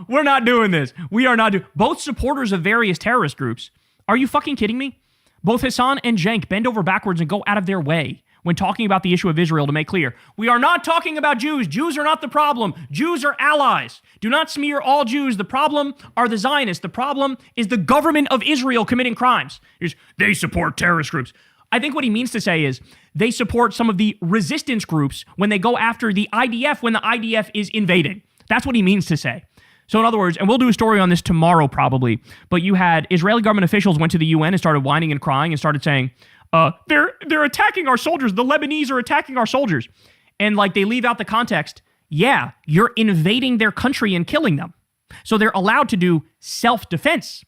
We're not doing this. We are not doing... Both supporters of various terrorist groups. Are you fucking kidding me? Both Hasan and Cenk bend over backwards and go out of their way when talking about the issue of Israel to make clear, we are not talking about Jews. Jews are not the problem. Jews are allies. Do not smear all Jews. The problem are the Zionists. The problem is the government of Israel committing crimes. They support terrorist groups. I think what he means to say is they support some of the resistance groups when they go after the IDF when the IDF is invading. That's what he means to say. So in other words, and we'll do a story on this tomorrow probably, but you had Israeli government officials went to the UN and started whining and crying and started saying, they're attacking our soldiers. The Lebanese are attacking our soldiers. And like they leave out the context. Yeah, you're invading their country and killing them. So they're allowed to do self-defense.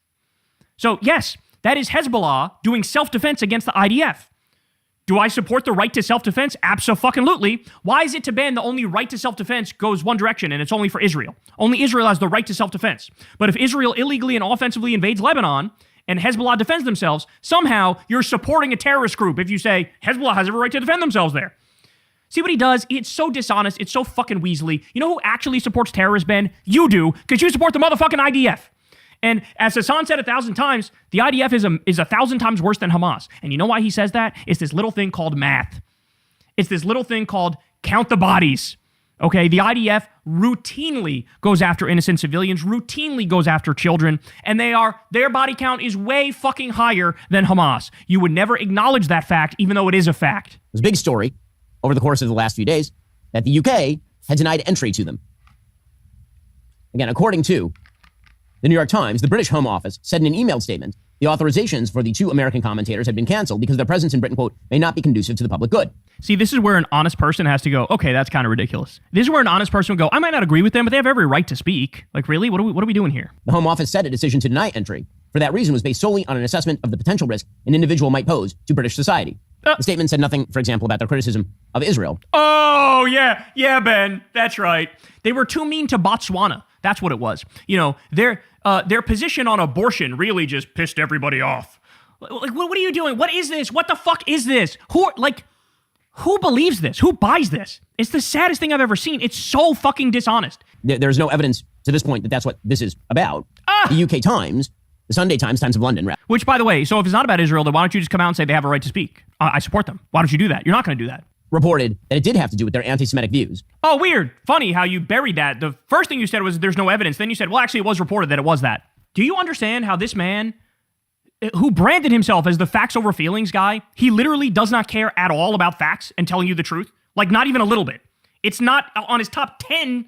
So yes, that is Hezbollah doing self-defense against the IDF. Do I support the right to self-defense? Abso-fucking-lutely. Why is it to ban the only right to self-defense goes one direction and it's only for Israel? Only Israel has the right to self-defense. But if Israel illegally and offensively invades Lebanon and Hezbollah defends themselves, somehow you're supporting a terrorist group if you say Hezbollah has every right to defend themselves there. See what he does? It's so dishonest. It's so fucking weaselly. You know who actually supports terrorists, Ben? You do, because you support the motherfucking IDF. And as Hasan said 1,000 times, the IDF is 1,000 times worse than Hamas. And you know why he says that? It's this little thing called math. It's this little thing called count the bodies. Okay, the IDF routinely goes after innocent civilians, routinely goes after children, and their body count is way fucking higher than Hamas. You would never acknowledge that fact, even though it is a fact. It was a big story over the course of the last few days that the UK had denied entry to them. Again, according to the New York Times, the British Home Office said in an emailed statement The authorizations for the 2 American commentators had been canceled because their presence in Britain, quote, may not be conducive to the public good. See, this is where an honest person has to go, okay, that's kind of ridiculous. This is where an honest person would go, I might not agree with them, but they have every right to speak. Like, really? What are we doing here? The Home Office said a decision to deny entry for that reason was based solely on an assessment of the potential risk an individual might pose to British society. The statement said nothing, for example, about their criticism of Israel. Oh, yeah, Ben, that's right. They were too mean to Botswana. That's what it was. You know, their position on abortion really just pissed everybody off. Like, what are you doing? What is this? What the fuck is this? Who believes this? Who buys this? It's the saddest thing I've ever seen. It's so fucking dishonest. There's no evidence to this point that that's what this is about. The UK Times, the Sunday Times, Times of London. Which, by the way, so if it's not about Israel, then why don't you just come out and say they have a right to speak? I support them. Why don't you do that? You're not going to do that. Reported that it did have to do with their anti-Semitic views. Oh, weird. Funny how you buried that. The first thing you said was there's no evidence. Then you said, well, actually, it was reported that it was that. Do you understand how this man, who branded himself as the facts over feelings guy, he literally does not care at all about facts and telling you the truth? Like, not even a little bit. It's not on his top 10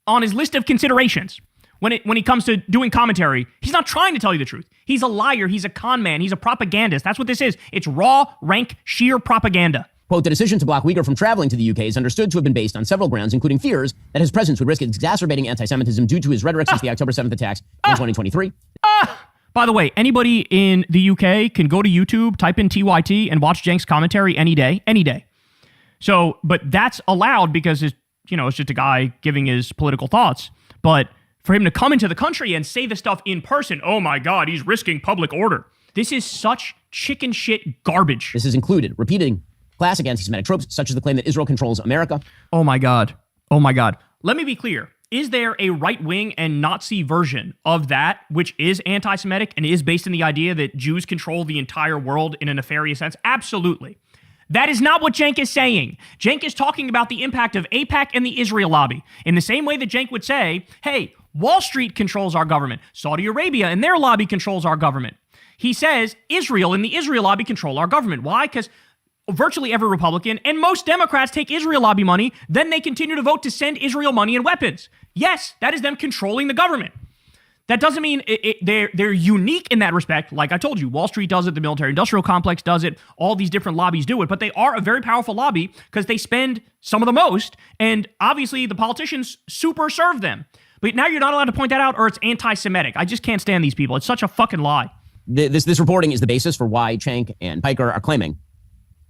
on his list of considerations. When he comes to doing commentary, he's not trying to tell you the truth. He's a liar. He's a con man. He's a propagandist. That's what this is. It's raw, rank, sheer propaganda. Quote, the decision to block Uyghur from traveling to the UK is understood to have been based on several grounds, including fears that his presence would risk exacerbating anti-Semitism due to his rhetoric since the October 7th attacks in 2023. By the way, anybody in the UK can go to YouTube, type in TYT, and watch Cenk's commentary any day. So, but that's allowed because it's just a guy giving his political thoughts. But for him to come into the country and say the stuff in person, oh my God, he's risking public order. This is such chicken shit garbage. This is included repeating classic anti-Semitic tropes, such as the claim that Israel controls America. Oh my God. Let me be clear. Is there a right-wing and Nazi version of that which is anti-Semitic and is based in the idea that Jews control the entire world in a nefarious sense? Absolutely. That is not what Cenk is saying. Cenk is talking about the impact of AIPAC and the Israel lobby. In the same way that Cenk would say, hey, Wall Street controls our government. Saudi Arabia and their lobby controls our government. He says Israel and the Israel lobby control our government. Why? Because virtually every Republican and most Democrats take Israel lobby money, then they continue to vote to send Israel money and weapons. Yes, that is them controlling the government. That doesn't mean they're unique in that respect. Like I told you, Wall Street does it, the military-industrial complex does it, all these different lobbies do it, but they are a very powerful lobby because they spend some of the most, and obviously the politicians super serve them. But now you're not allowed to point that out, or it's anti-Semitic. I just can't stand these people. It's such a fucking lie. This reporting is the basis for why Cenk and Piker are claiming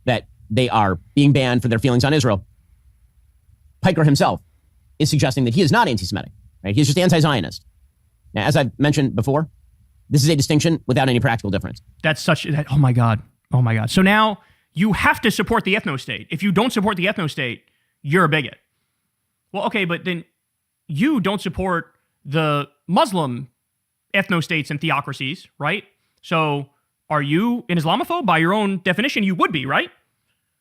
that they are being banned for their feelings on Israel. Piker himself is suggesting that he is not anti-Semitic, right? He's just anti-Zionist. Now, as I've mentioned before, this is a distinction without any practical difference. Oh my God. So now you have to support the ethno-state. If you don't support the ethno-state, you're a bigot. Well, okay, but then you don't support the Muslim ethno-states and theocracies, right? So are you an Islamophobe? By your own definition, you would be, right?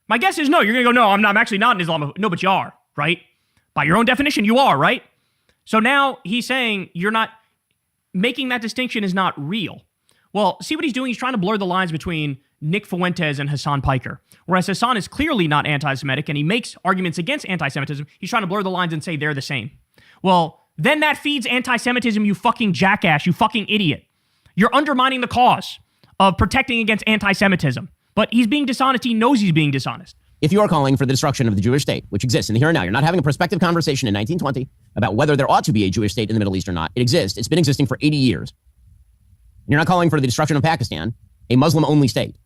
My guess is no. You're going to go, no, I'm actually not an Islamophobe. No, but you are, right? By your own definition, you are, right? So now he's saying you're not, making that distinction is not real. Well, see what he's doing? He's trying to blur the lines between Nick Fuentes and Hasan Piker. Whereas Hasan is clearly not anti-Semitic and he makes arguments against anti-Semitism. He's trying to blur the lines and say they're the same. Well, then that feeds anti-Semitism, you fucking jackass, you fucking idiot. You're undermining the cause of protecting against anti-Semitism. But he's being dishonest. He knows he's being dishonest. If you are calling for the destruction of the Jewish state, which exists in the here and now, you're not having a prospective conversation in 1920 about whether there ought to be a Jewish state in the Middle East or not. It exists. It's been existing for 80 years. You're not calling for the destruction of Pakistan, a Muslim-only state.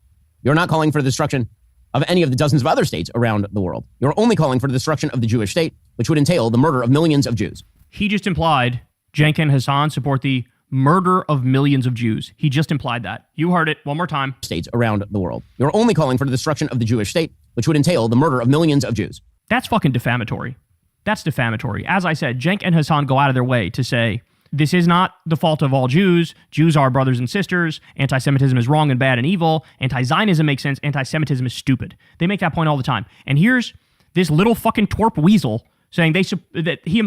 You're not calling for the destruction of any of the dozens of other states around the world. You're only calling for the destruction of the Jewish state, which would entail the murder of millions of Jews. He just implied Cenk and Hasan support the murder of millions of Jews. He just implied that. You heard it one more time. States around the world. You're only calling for the destruction of the Jewish state, which would entail the murder of millions of Jews. That's fucking defamatory. That's defamatory. As I said, Cenk and Hasan go out of their way to say, this is not the fault of all Jews. Jews are brothers and sisters. Anti-Semitism is wrong and bad and evil. Anti-Zionism makes sense. Anti-Semitism is stupid. They make that point all the time. And here's this little fucking twerp weasel saying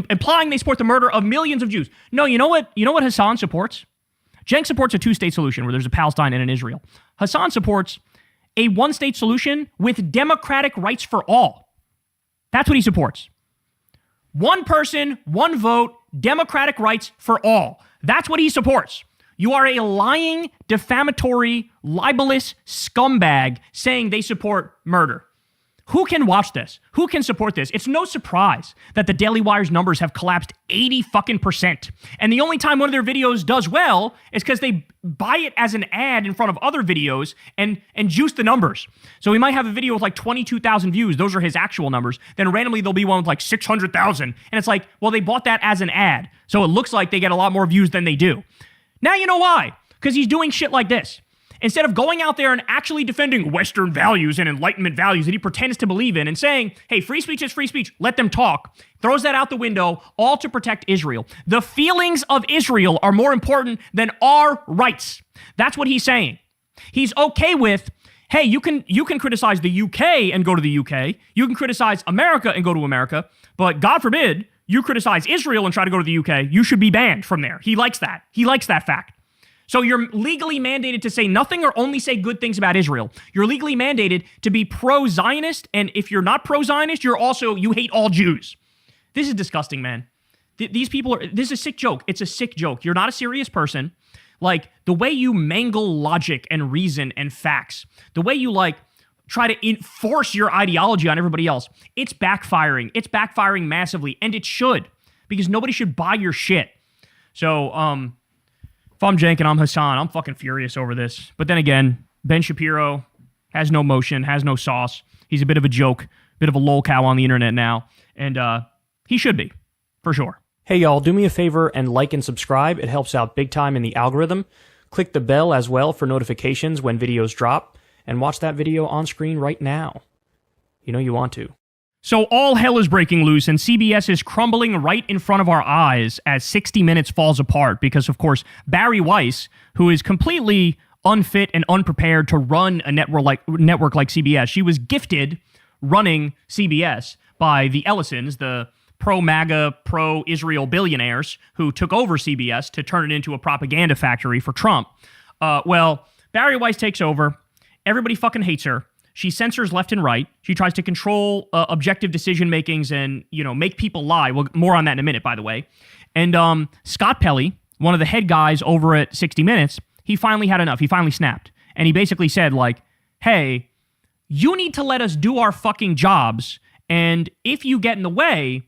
implying they support the murder of millions of Jews. No, you know what? You know what Hasan supports? Cenk supports a two-state solution where there's a Palestine and an Israel. Hasan supports a one-state solution with democratic rights for all. That's what he supports. One person, one vote, democratic rights for all. That's what he supports. You are a lying, defamatory, libelous scumbag saying they support murder. Who can watch this? Who can support this? It's no surprise that the Daily Wire's numbers have collapsed 80%. And the only time one of their videos does well is because they buy it as an ad in front of other videos and juice the numbers. So we might have a video with like 22,000 views. Those are his actual numbers. Then randomly there'll be one with like 600,000. And it's like, well, they bought that as an ad. So it looks like they get a lot more views than they do. Now you know why. Because he's doing shit like this. Instead of going out there and actually defending Western values and Enlightenment values that he pretends to believe in and saying, hey, free speech is free speech, let them talk, throws that out the window, all to protect Israel. The feelings of Israel are more important than our rights. That's what he's saying. He's okay with, hey, you can criticize the UK and go to the UK. You can criticize America and go to America. But God forbid you criticize Israel and try to go to the UK. You should be banned from there. He likes that. He likes that fact. So you're legally mandated to say nothing or only say good things about Israel. You're legally mandated to be pro-Zionist, and if you're not pro-Zionist, you hate all Jews. This is disgusting, man. These people this is a sick joke. It's a sick joke. You're not a serious person. Like, the way you mangle logic and reason and facts, the way you, like, try to enforce your ideology on everybody else, it's backfiring. It's backfiring massively, and it should, because nobody should buy your shit. So, if I'm Cenk and I'm Hasan, I'm fucking furious over this. But then again, Ben Shapiro has no motion, has no sauce. He's a bit of a joke, bit of a lolcow on the internet now. And he should be, for sure. Hey y'all, do me a favor and like and subscribe. It helps out big time in the algorithm. Click the bell as well for notifications when videos drop. And watch that video on screen right now. You know you want to. So all hell is breaking loose, and CBS is crumbling right in front of our eyes as 60 Minutes falls apart because, of course, Bari Weiss, who is completely unfit and unprepared to run a network like CBS, she was gifted running CBS by the Ellisons, the pro-MAGA, pro-Israel billionaires who took over CBS to turn it into a propaganda factory for Trump. Well, Bari Weiss takes over. Everybody fucking hates her. She censors left and right. She tries to control objective decision makings and, make people lie. Well, more on that in a minute, by the way. And Scott Pelley, one of the head guys over at 60 Minutes, he finally had enough. He finally snapped. And he basically said, like, hey, you need to let us do our fucking jobs. And if you get in the way,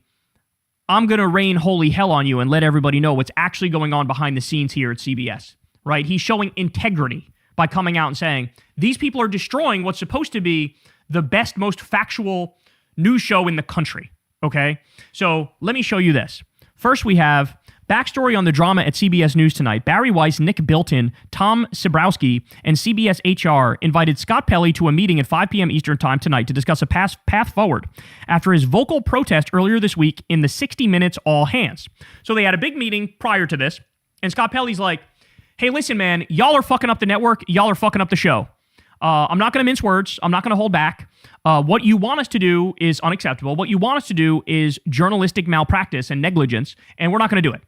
I'm going to rain holy hell on you and let everybody know what's actually going on behind the scenes here at CBS, right? He's showing integrity by coming out and saying, these people are destroying what's supposed to be the best, most factual news show in the country, okay? So let me show you this. First, we have backstory on the drama at CBS News tonight. Bari Weiss, Nick Bilton, Tom Sibrowski, and CBS HR invited Scott Pelley to a meeting at 5 p.m. Eastern Time tonight to discuss a path forward after his vocal protest earlier this week in the 60 Minutes All Hands. So they had a big meeting prior to this, and Scott Pelley's like, hey, listen, man, y'all are fucking up the network. Y'all are fucking up the show. I'm not going to mince words. I'm not going to hold back. What you want us to do is unacceptable. What you want us to do is journalistic malpractice and negligence, and we're not going to do it.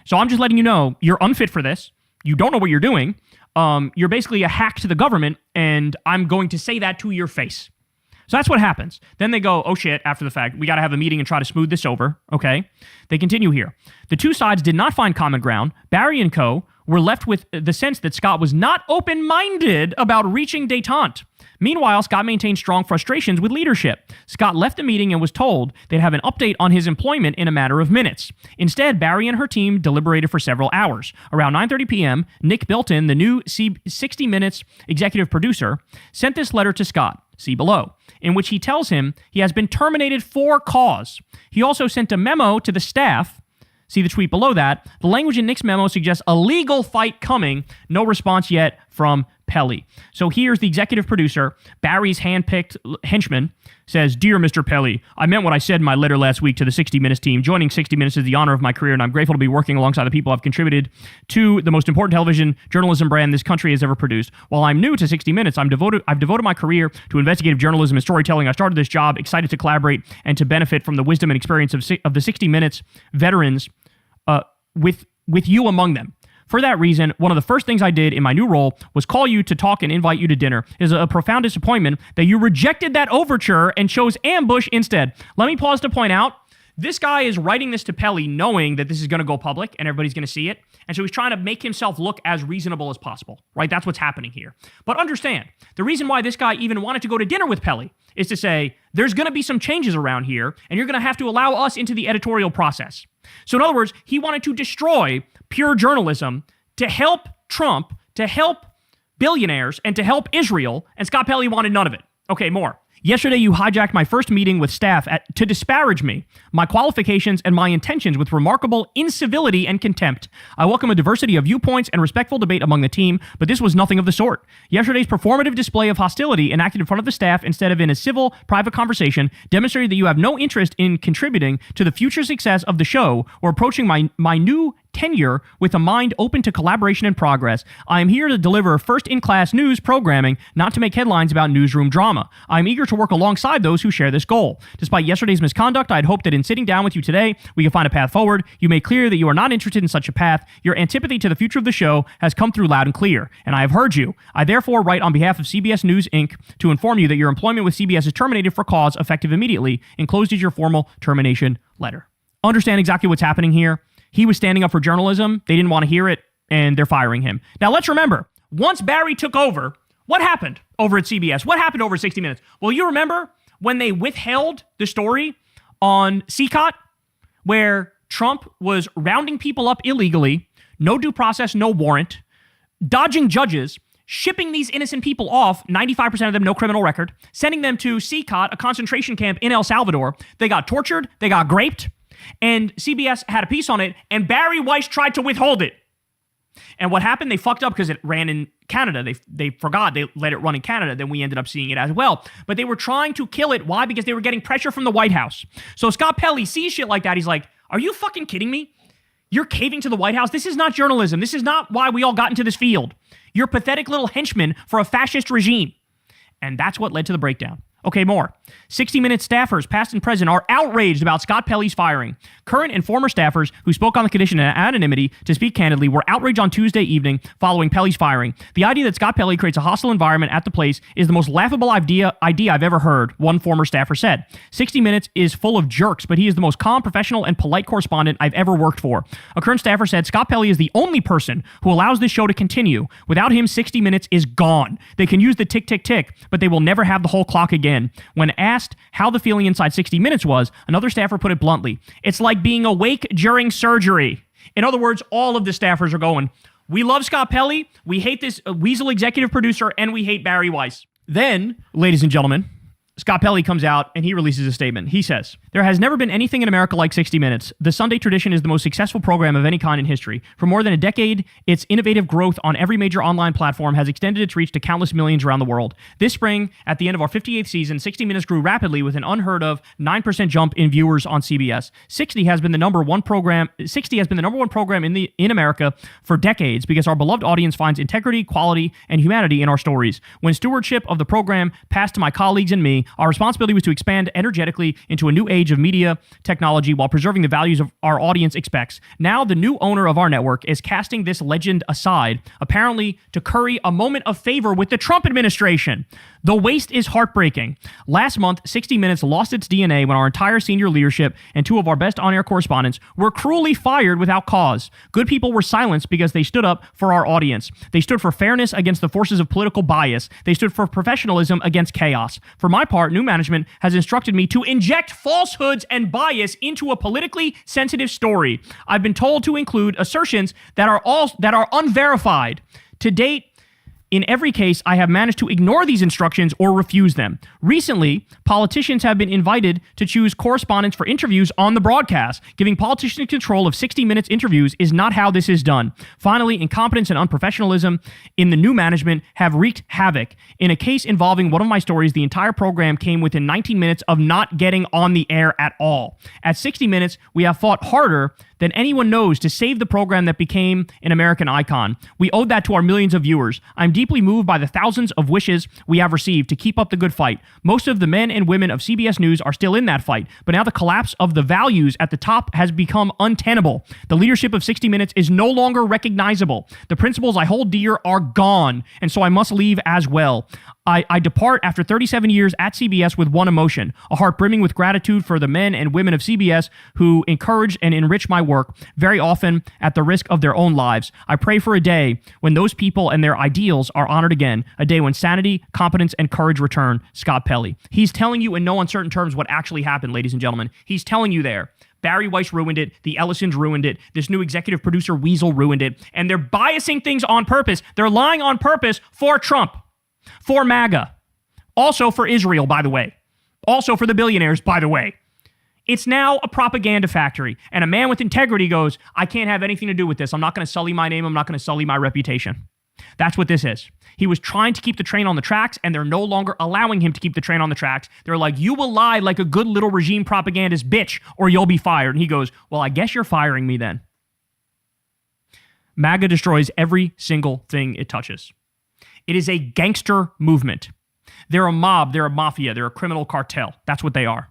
So I'm just letting you know you're unfit for this. You don't know what you're doing. You're basically a hack to the government, and I'm going to say that to your face. So that's what happens. Then they go, oh shit, after the fact, we got to have a meeting and try to smooth this over, okay? They continue here. The two sides did not find common ground. Bari and co. were left with the sense that Scott was not open-minded about reaching détente. Meanwhile, Scott maintained strong frustrations with leadership. Scott left the meeting and was told they'd have an update on his employment in a matter of minutes. Instead, Bari and her team deliberated for several hours. Around 9:30 p.m., Nick Bilton, the new 60 Minutes executive producer, sent this letter to Scott, see below, in which he tells him he has been terminated for cause. He also sent a memo to the staff. See the tweet below that. The language in Nick's memo suggests a legal fight coming. No response yet from Pelley. So here's the executive producer, Bari's handpicked henchman, says, Dear Mr. Pelley, I meant what I said in my letter last week to the 60 Minutes team. Joining 60 Minutes is the honor of my career, and I'm grateful to be working alongside the people I've contributed to the most important television journalism brand this country has ever produced. While I'm new to 60 Minutes, I've devoted my career to investigative journalism and storytelling. I started this job excited to collaborate and to benefit from the wisdom and experience of the 60 Minutes veterans with you among them. For that reason, one of the first things I did in my new role was call you to talk and invite you to dinner. It is a profound disappointment that you rejected that overture and chose ambush instead. Let me pause to point out, This guy is writing this to Pelley knowing that this is going to go public and everybody's going to see it. And so he's trying to make himself look as reasonable as possible, right? That's what's happening here. But understand, the reason why this guy even wanted to go to dinner with Pelley is to say, there's going to be some changes around here, and you're going to have to allow us into the editorial process. So in other words, he wanted to destroy pure journalism to help Trump, to help billionaires, and to help Israel, and Scott Pelley wanted none of it. Okay, more. Yesterday, you hijacked my first meeting with staff to disparage me, my qualifications, and my intentions with remarkable incivility and contempt. I welcome a diversity of viewpoints and respectful debate among the team, but this was nothing of the sort. Yesterday's performative display of hostility enacted in front of the staff instead of in a civil, private conversation demonstrated that you have no interest in contributing to the future success of the show or approaching my new tenure with a mind open to collaboration and progress. I am here to deliver first-in-class news programming, not to make headlines about newsroom drama. I am eager to work alongside those who share this goal. Despite yesterday's misconduct, I had hoped that in sitting down with you today, we could find a path forward. You made clear that you are not interested in such a path. Your antipathy to the future of the show has come through loud and clear, and I have heard you. I therefore write on behalf of CBS News, Inc. to inform you that your employment with CBS is terminated for cause effective immediately. Enclosed is your formal termination letter. Understand exactly what's happening here. He was standing up for journalism. They didn't want to hear it, and they're firing him. Now, let's remember, once Bari took over, what happened over at CBS? What happened over 60 Minutes? Well, you remember when they withheld the story on CCOT, where Trump was rounding people up illegally, no due process, no warrant, dodging judges, shipping these innocent people off, 95% of them no criminal record, sending them to CCOT, a concentration camp in El Salvador. They got tortured, they got raped, and CBS had a piece on it, and Bari Weiss tried to withhold it. And what happened? They fucked up because it ran in Canada. They forgot. They let it run in Canada. Then we ended up seeing it as well. But they were trying to kill it. Why? Because they were getting pressure from the White House. So Scott Pelley sees shit like that. He's like, are you fucking kidding me? You're caving to the White House? This is not journalism. This is not why we all got into this field. You're pathetic little henchmen for a fascist regime. And that's what led to the breakdown. Okay, more. 60 Minutes staffers, past and present, are outraged about Scott Pelley's firing. Current and former staffers who spoke on the condition of anonymity to speak candidly were outraged on Tuesday evening following Pelley's firing. The idea that Scott Pelley creates a hostile environment at the place is the most laughable idea I've ever heard, one former staffer said. 60 Minutes is full of jerks, but he is the most calm, professional, and polite correspondent I've ever worked for. A current staffer said Scott Pelley is the only person who allows this show to continue. Without him, 60 Minutes is gone. They can use the tick, tick, tick, but they will never have the whole clock again. When asked how the feeling inside 60 Minutes was, another staffer put it bluntly. It's like being awake during surgery. In other words, all of the staffers are going, we love Scott Pelley, we hate this weasel executive producer, and we hate Bari Weiss. Then, ladies and gentlemen, Scott Pelley comes out and he releases a statement. He says, there has never been anything in America like 60 Minutes. The Sunday tradition is the most successful program of any kind in history. For more than a decade, its innovative growth on every major online platform has extended its reach to countless millions around the world. This spring, at the end of our 58th season, 60 Minutes grew rapidly with an unheard of 9% jump in viewers on CBS. 60 has been the number one program in America for decades because our beloved audience finds integrity, quality, and humanity in our stories. When stewardship of the program passed to my colleagues and me, our responsibility was to expand energetically into a new age of media technology while preserving the values of our audience expects. Now, the new owner of our network is casting this legend aside, apparently to curry a moment of favor with the Trump administration. The waste is heartbreaking. Last month, 60 Minutes lost its DNA when our entire senior leadership and two of our best on-air correspondents were cruelly fired without cause. Good people were silenced because they stood up for our audience. They stood for fairness against the forces of political bias. They stood for professionalism against chaos. For my part, new management has instructed me to inject falsehoods and bias into a politically sensitive story. I've been told to include assertions that are unverified. To date, in every case, I have managed to ignore these instructions or refuse them. Recently, politicians have been invited to choose correspondents for interviews on the broadcast. Giving politicians control of 60 Minutes interviews is not how this is done. Finally, incompetence and unprofessionalism in the new management have wreaked havoc. In a case involving one of my stories, the entire program came within 19 minutes of not getting on the air at all. At 60 Minutes, we have fought harder than anyone knows to save the program that became an American icon. We owe that to our millions of viewers. I'm deeply moved by the thousands of wishes we have received to keep up the good fight. Most of the men and women of CBS News are still in that fight, but now the collapse of the values at the top has become untenable. The leadership of 60 Minutes is no longer recognizable. The principles I hold dear are gone, and so I must leave as well. I depart after 37 years at CBS with one emotion, a heart brimming with gratitude for the men and women of CBS who encourage and enrich my work, very often at the risk of their own lives. I pray for a day when those people and their ideals are honored again, a day when sanity, competence, and courage return. Scott Pelley. He's telling you in no uncertain terms what actually happened, ladies and gentlemen. He's telling you there. Barry Weiss ruined it. The Ellisons ruined it. This new executive producer Weasel ruined it. And they're biasing things on purpose. They're lying on purpose for Trump. For MAGA. Also for Israel, by the way. Also for the billionaires, by the way. It's now a propaganda factory. And a man with integrity goes, I can't have anything to do with this. I'm not going to sully my name. I'm not going to sully my reputation. That's what this is. He was trying to keep the train on the tracks, and they're no longer allowing him to keep the train on the tracks. They're like, you will lie like a good little regime propagandist bitch, or you'll be fired. And he goes, well, I guess you're firing me then. MAGA destroys every single thing it touches. It is a gangster movement. They're a mob, they're a mafia, they're a criminal cartel. That's what they are.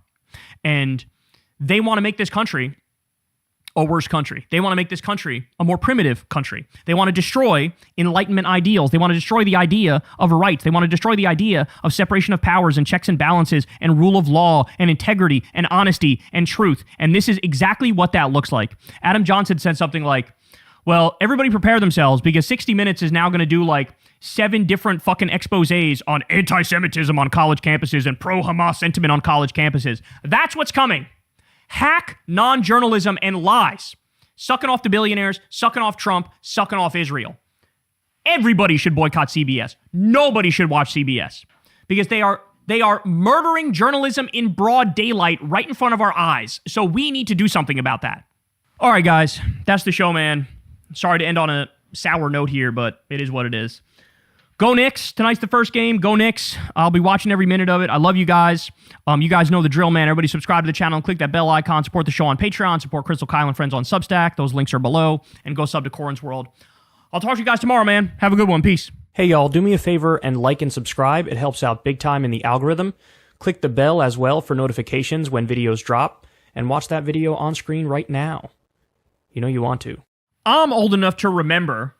And they want to make this country a worse country. They want to make this country a more primitive country. They want to destroy Enlightenment ideals. They want to destroy the idea of rights. They want to destroy the idea of separation of powers and checks and balances and rule of law and integrity and honesty and truth. And this is exactly what that looks like. Adam Johnson said something like, well, everybody prepare themselves because 60 Minutes is now going to do like 7 different fucking exposés on anti-Semitism on college campuses and pro-Hamas sentiment on college campuses. That's what's coming. Hack non-journalism and lies. Sucking off the billionaires, sucking off Trump, sucking off Israel. Everybody should boycott CBS. Nobody should watch CBS because they are murdering journalism in broad daylight right in front of our eyes. So we need to do something about that. All right, guys, that's the show, man. Sorry to end on a sour note here, but it is what it is. Go Knicks. Tonight's the first game. Go Knicks. I'll be watching every minute of it. I love you guys. You guys know the drill, man. Everybody subscribe to the channel and click that bell icon. Support the show on Patreon. Support Crystal Kyle and friends on Substack. Those links are below. And go sub to Corin's World. I'll talk to you guys tomorrow, man. Have a good one. Peace. Hey, y'all, do me a favor and like and subscribe. It helps out big time in the algorithm. Click the bell as well for notifications when videos drop. And watch that video on screen right now. You know you want to. I'm old enough to remember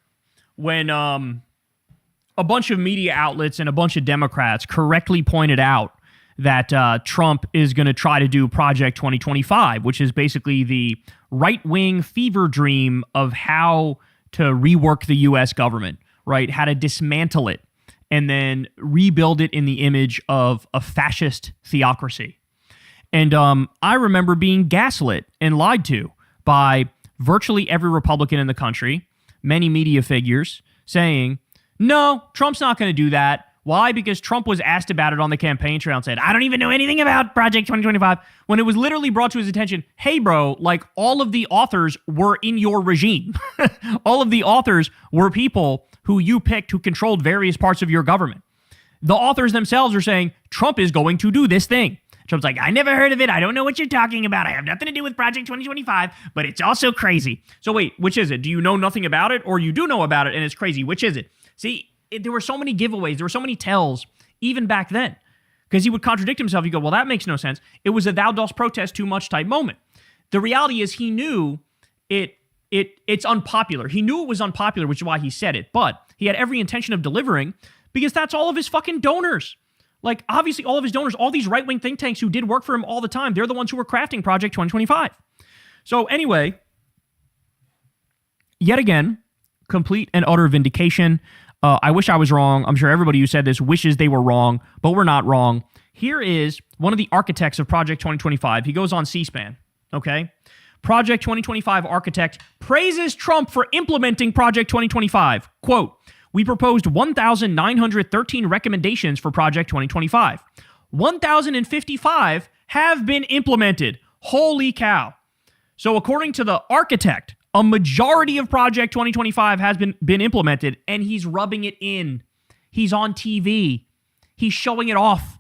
when a bunch of media outlets and a bunch of Democrats correctly pointed out that Trump is going to try to do Project 2025, which is basically the right-wing fever dream of how to rework the U.S. government, right? How to dismantle it and then rebuild it in the image of a fascist theocracy. And I remember being gaslit and lied to by virtually every Republican in the country, many media figures, saying, no, Trump's not going to do that. Why? Because Trump was asked about it on the campaign trail and said, I don't even know anything about Project 2025, when it was literally brought to his attention, hey, bro, like all of the authors were in your regime. All of the authors were people who you picked who controlled various parts of your government. The authors themselves are saying, Trump is going to do this thing. Trump's like, I never heard of it. I don't know what you're talking about. I have nothing to do with Project 2025, but it's also crazy. So wait, which is it? Do you know nothing about it, or you do know about it and it's crazy? Which is it? See, there were so many giveaways. There were so many tells even back then because he would contradict himself. You go, well, that makes no sense. It was a thou dost protest too much type moment. The reality is he knew it's unpopular. He knew it was unpopular, which is why he said it, but he had every intention of delivering because that's all of his fucking donors. Like, obviously, all of his donors, all these right-wing think tanks who did work for him all the time, they're the ones who were crafting Project 2025. So anyway, yet again, complete and utter vindication. I wish I was wrong. I'm sure everybody who said this wishes they were wrong, but we're not wrong. Here is one of the architects of Project 2025. He goes on C-SPAN, okay? Project 2025 architect praises Trump for implementing Project 2025. Quote, we proposed 1,913 recommendations for Project 2025. 1,055 have been implemented. Holy cow. So according to the architect, a majority of Project 2025 has been implemented, and he's rubbing it in. He's on TV. He's showing it off.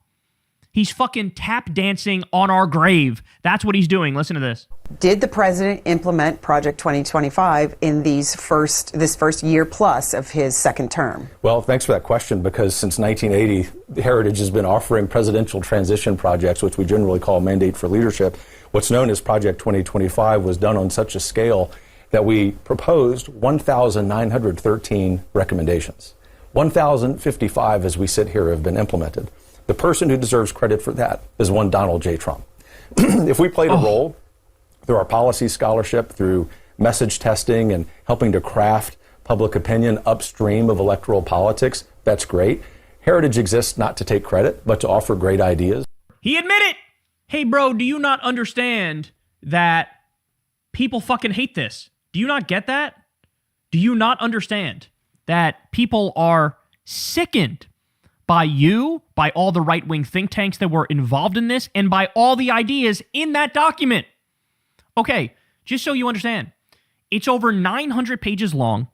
He's fucking tap dancing on our grave. That's what he's doing. Listen to this. Did the president implement Project 2025 in this first year plus of his second term? Well, thanks for that question, because since 1980, Heritage has been offering presidential transition projects, which we generally call Mandate for Leadership. What's known as Project 2025 was done on such a scale that we proposed 1,913 recommendations. 1,055 as we sit here have been implemented. The person who deserves credit for that is one Donald J. Trump. If we played a role through our policy scholarship, through message testing and helping to craft public opinion upstream of electoral politics, that's great. Heritage exists not to take credit, but to offer great ideas. He admitted, hey, bro, do you not understand that people fucking hate this? Do you not get that? Do you not understand that people are sickened by you, by all the right-wing think tanks that were involved in this, and by all the ideas in that document? Okay, just so you understand, it's over 900 pages long.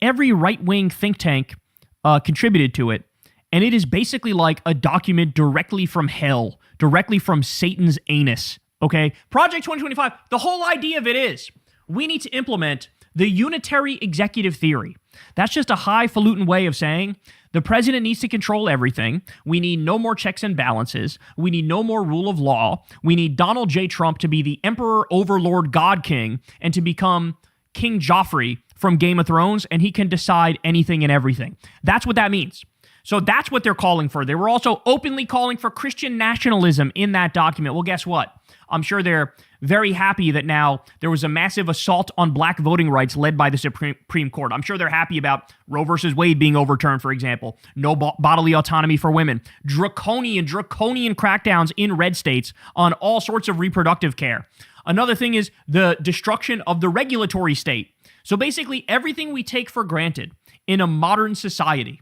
Every right-wing think tank contributed to it, and it is basically like a document directly from hell, directly from Satan's anus, okay? Project 2025, the whole idea of it is we need to implement the unitary executive theory. That's just a highfalutin way of saying the president needs to control everything. We need no more checks and balances. We need no more rule of law. We need Donald J. Trump to be the emperor, overlord, god king, and to become King Joffrey from Game of Thrones, and he can decide anything and everything. That's what that means. So that's what they're calling for. They were also openly calling for Christian nationalism in that document. Well, guess what? I'm sure they're very happy that now there was a massive assault on black voting rights led by the Supreme Court. I'm sure they're happy about Roe versus Wade being overturned, for example. No bodily autonomy for women. Draconian crackdowns in red states on all sorts of reproductive care. Another thing is the destruction of the regulatory state. So basically everything we take for granted in a modern society,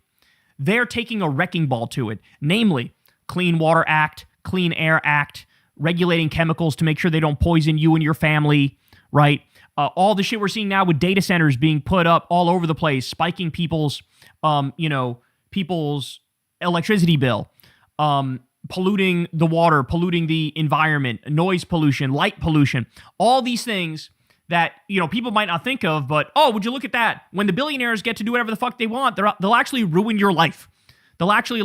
they're taking a wrecking ball to it. Namely, Clean Water Act, Clean Air Act, regulating chemicals to make sure they don't poison you and your family, right? All the shit we're seeing now with data centers being put up all over the place, spiking people's electricity bill, polluting the water, polluting the environment, noise pollution, light pollution, all these things that, people might not think of, but, oh, would you look at that? When the billionaires get to do whatever the fuck they want, they'll actually ruin your life. They'll actually,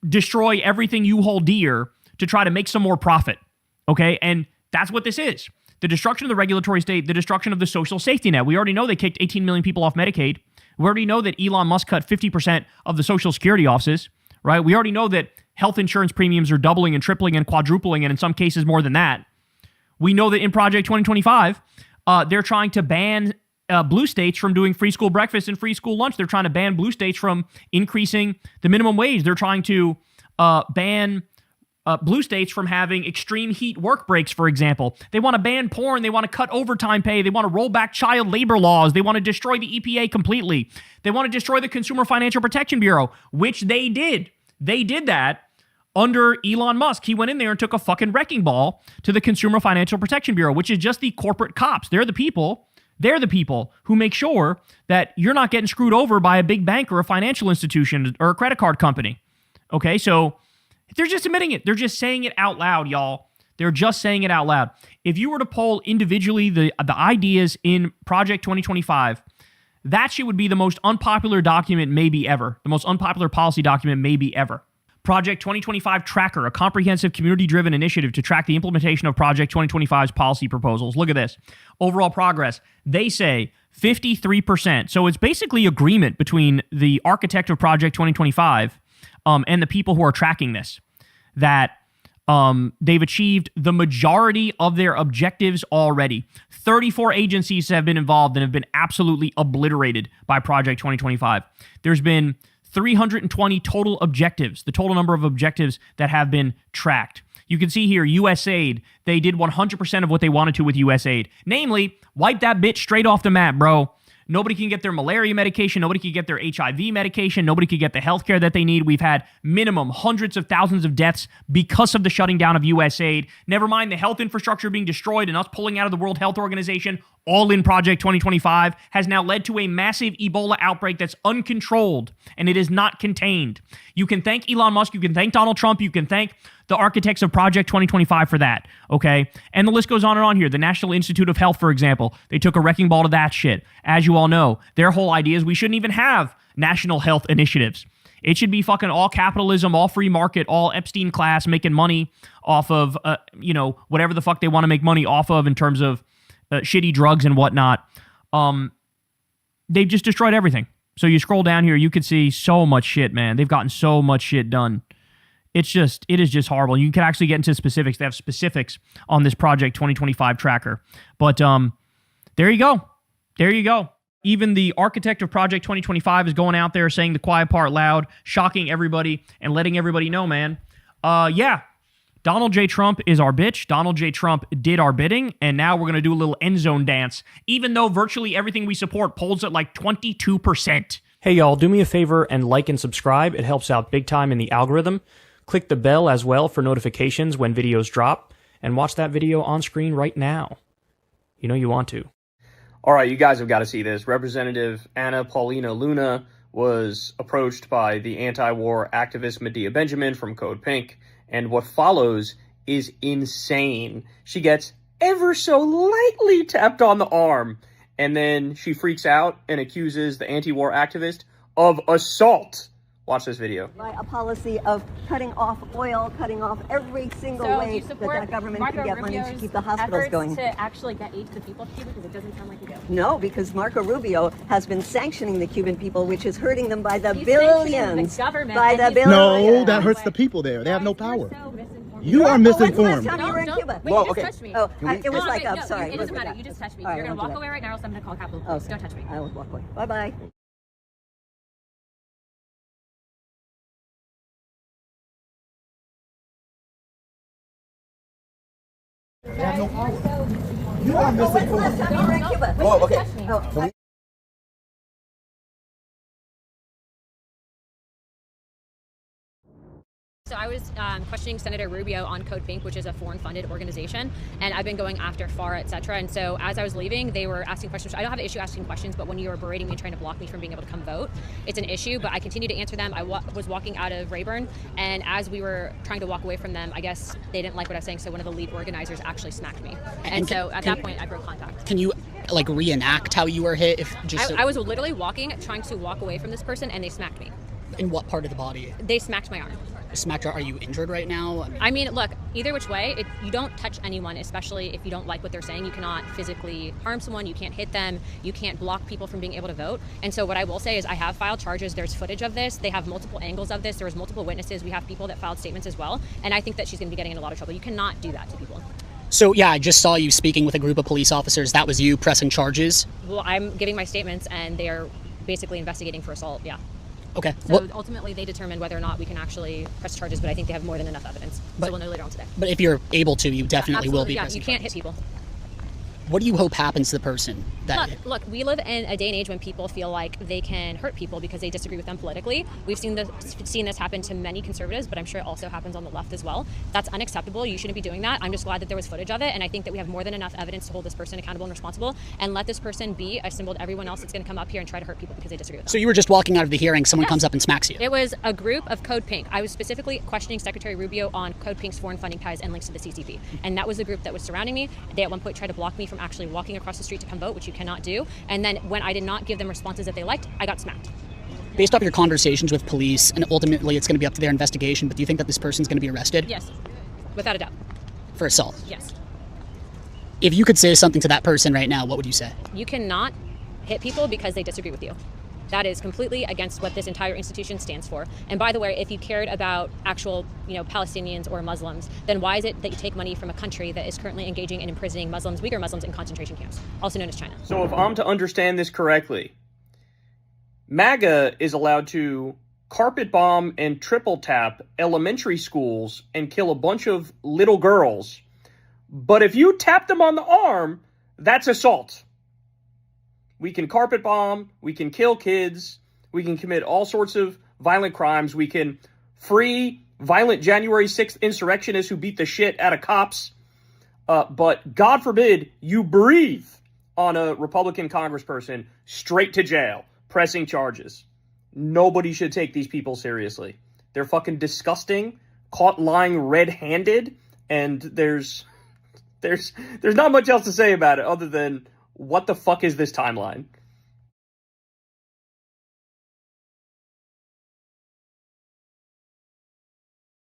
destroy everything you hold dear to try to make some more profit, okay? And that's what this is. The destruction of the regulatory state, the destruction of the social safety net. We already know they kicked 18 million people off Medicaid. We already know that Elon Musk cut 50% of the Social Security offices, right? We already know that health insurance premiums are doubling and tripling and quadrupling, and in some cases more than that. We know that in Project 2025, they're trying to ban blue states from doing free school breakfast and free school lunch. They're trying to ban blue states from increasing the minimum wage. They're trying to ban blue states from having extreme heat work breaks, for example. They want to ban porn. They want to cut overtime pay. They want to roll back child labor laws. They want to destroy the EPA completely. They want to destroy the Consumer Financial Protection Bureau, which they did. They did that under Elon Musk. He went in there and took a fucking wrecking ball to the Consumer Financial Protection Bureau, which is just the corporate cops. They're the people who make sure that you're not getting screwed over by a big bank or a financial institution or a credit card company. Okay, so they're just admitting it. They're just saying it out loud, y'all. They're just saying it out loud. If you were to poll individually the ideas in Project 2025, that shit would be the most unpopular document maybe ever. The most unpopular policy document maybe ever. Project 2025 Tracker, a comprehensive community-driven initiative to track the implementation of Project 2025's policy proposals. Look at this. Overall progress, they say 53%. So it's basically agreement between the architect of Project 2025 and the people who are tracking this, that they've achieved the majority of their objectives already. 34 agencies have been involved and have been absolutely obliterated by Project 2025. There's been 320 total objectives, the total number of objectives that have been tracked. You can see here, USAID, they did 100% of what they wanted to with USAID. Namely, wipe that bitch straight off the map, bro. Nobody can get their malaria medication. Nobody can get their HIV medication. Nobody can get the healthcare that they need. We've had minimum hundreds of thousands of deaths because of the shutting down of USAID. Never mind the health infrastructure being destroyed and us pulling out of the World Health Organization, all in Project 2025, has now led to a massive Ebola outbreak that's uncontrolled, and it is not contained. You can thank Elon Musk. You can thank Donald Trump. You can thank the architects of Project 2025 for that, okay? And the list goes on and on here. The National Institute of Health, for example, they took a wrecking ball to that shit. As you all know, their whole idea is we shouldn't even have national health initiatives. It should be fucking all capitalism, all free market, all Epstein class making money off of, whatever the fuck they want to make money off of in terms of shitty drugs and whatnot. They've just destroyed everything. So you scroll down here, you could see so much shit, man. They've gotten so much shit done. It is just horrible. You can actually get into specifics. They have specifics on this Project 2025 tracker. But there you go. There you go. Even the architect of Project 2025 is going out there saying the quiet part loud, shocking everybody and letting everybody know, man. Yeah, Donald J. Trump is our bitch. Donald J. Trump did our bidding, and now we're going to do a little end zone dance, even though virtually everything we support polls at like 22%. Hey, y'all, do me a favor and like and subscribe. It helps out big time in the algorithm. Click the bell as well for notifications when videos drop, and watch that video on screen right now. You know you want to. All right, you guys have got to see this. Representative Anna Paulina Luna was approached by the anti-war activist Medea Benjamin from Code Pink, and what follows is insane. She gets ever so lightly tapped on the arm, and then she freaks out and accuses the anti-war activist of assault. Watch this video. By a policy of cutting off oil, cutting off every single way that government can get money to keep the hospitals going. To actually get aid to the people, because it doesn't sound like you do. No, because Marco Rubio has been sanctioning the Cuban people, which is hurting them by the billions. The government by the billions. No, that hurts the people there. They have no power. You are misinformed. When's the last time you were in Cuba? Wait, you just touched me. Oh, it was like, I'm sorry. It doesn't matter. You just touched me. You're going to walk away right now, or else I'm going to call Capitol Police. Don't touch me. I will walk away. Bye-bye. They have no power. You are misinformed. When's the last time you were in Cuba? Oh, okay. So I was questioning Senator Rubio on Code Pink, which is a foreign-funded organization, and I've been going after FAR, etc. And so as I was leaving, they were asking questions. I don't have an issue asking questions, but when you were berating me and trying to block me from being able to come vote, it's an issue. But I continued to answer them. I was walking out of Rayburn, and as we were trying to walk away from them, I guess they didn't like what I was saying, so one of the lead organizers actually smacked me. And so at that point, I broke contact. Can you like reenact how you were hit? I was literally trying to walk away from this person, and they smacked me. In what part of the body? They smacked my arm. Smacked. Are you injured right now? I mean, look, either which way, you don't touch anyone, especially if you don't like what they're saying. You cannot physically harm someone. You can't hit them. You can't block people from being able to vote. And so what I will say is I have filed charges. There's footage of this. They have multiple angles of this. There was multiple witnesses. We have people that filed statements as well. And I think that she's going to be getting in a lot of trouble. You cannot do that to people. So, yeah, I just saw you speaking with a group of police officers. That was you pressing charges? Well, I'm giving my statements, and they are basically investigating for assault, yeah. Okay. So ultimately, they determine whether or not we can actually press charges, but I think they have more than enough evidence. So we'll know later on today. But if you're able to, you definitely will be. Yeah, you can't hit people. What do you hope happens to the person? Look, we live in a day and age when people feel like they can hurt people because they disagree with them politically. We've seen this happen to many conservatives, but I'm sure it also happens on the left as well. That's unacceptable. You shouldn't be doing that. I'm just glad that there was footage of it, and I think that we have more than enough evidence to hold this person accountable and responsible, and let this person be a symbol to everyone else that's going to come up here and try to hurt people because they disagree with them. So you were just walking out of the hearing, someone comes up and smacks you. It was a group of Code Pink. I was specifically questioning Secretary Rubio on Code Pink's foreign funding ties and links to the CCP, and that was the group that was surrounding me. They at one point tried to block me from actually walking across the street to come vote, which you cannot do. And then when I did not give them responses that they liked, I got smacked. Based off your conversations with police, and ultimately it's going to be up to their investigation, but do you think that this person's going to be arrested? Yes, without a doubt. For assault? Yes. If you could say something to that person right now, what would you say? You cannot hit people because they disagree with you. That is completely against what this entire institution stands for. And by the way, if you cared about actual, Palestinians or Muslims, then why is it that you take money from a country that is currently engaging in imprisoning Muslims, Uyghur Muslims, in concentration camps, also known as China? So if I'm to understand this correctly, MAGA is allowed to carpet bomb and triple tap elementary schools and kill a bunch of little girls. But if you tap them on the arm, that's assault. We can carpet bomb, we can kill kids, we can commit all sorts of violent crimes, we can free violent January 6th insurrectionists who beat the shit out of cops, but God forbid you breathe on a Republican congressperson, straight to jail, pressing charges. Nobody should take these people seriously. They're fucking disgusting, caught lying red-handed, and there's not much else to say about it other than what the fuck is this timeline?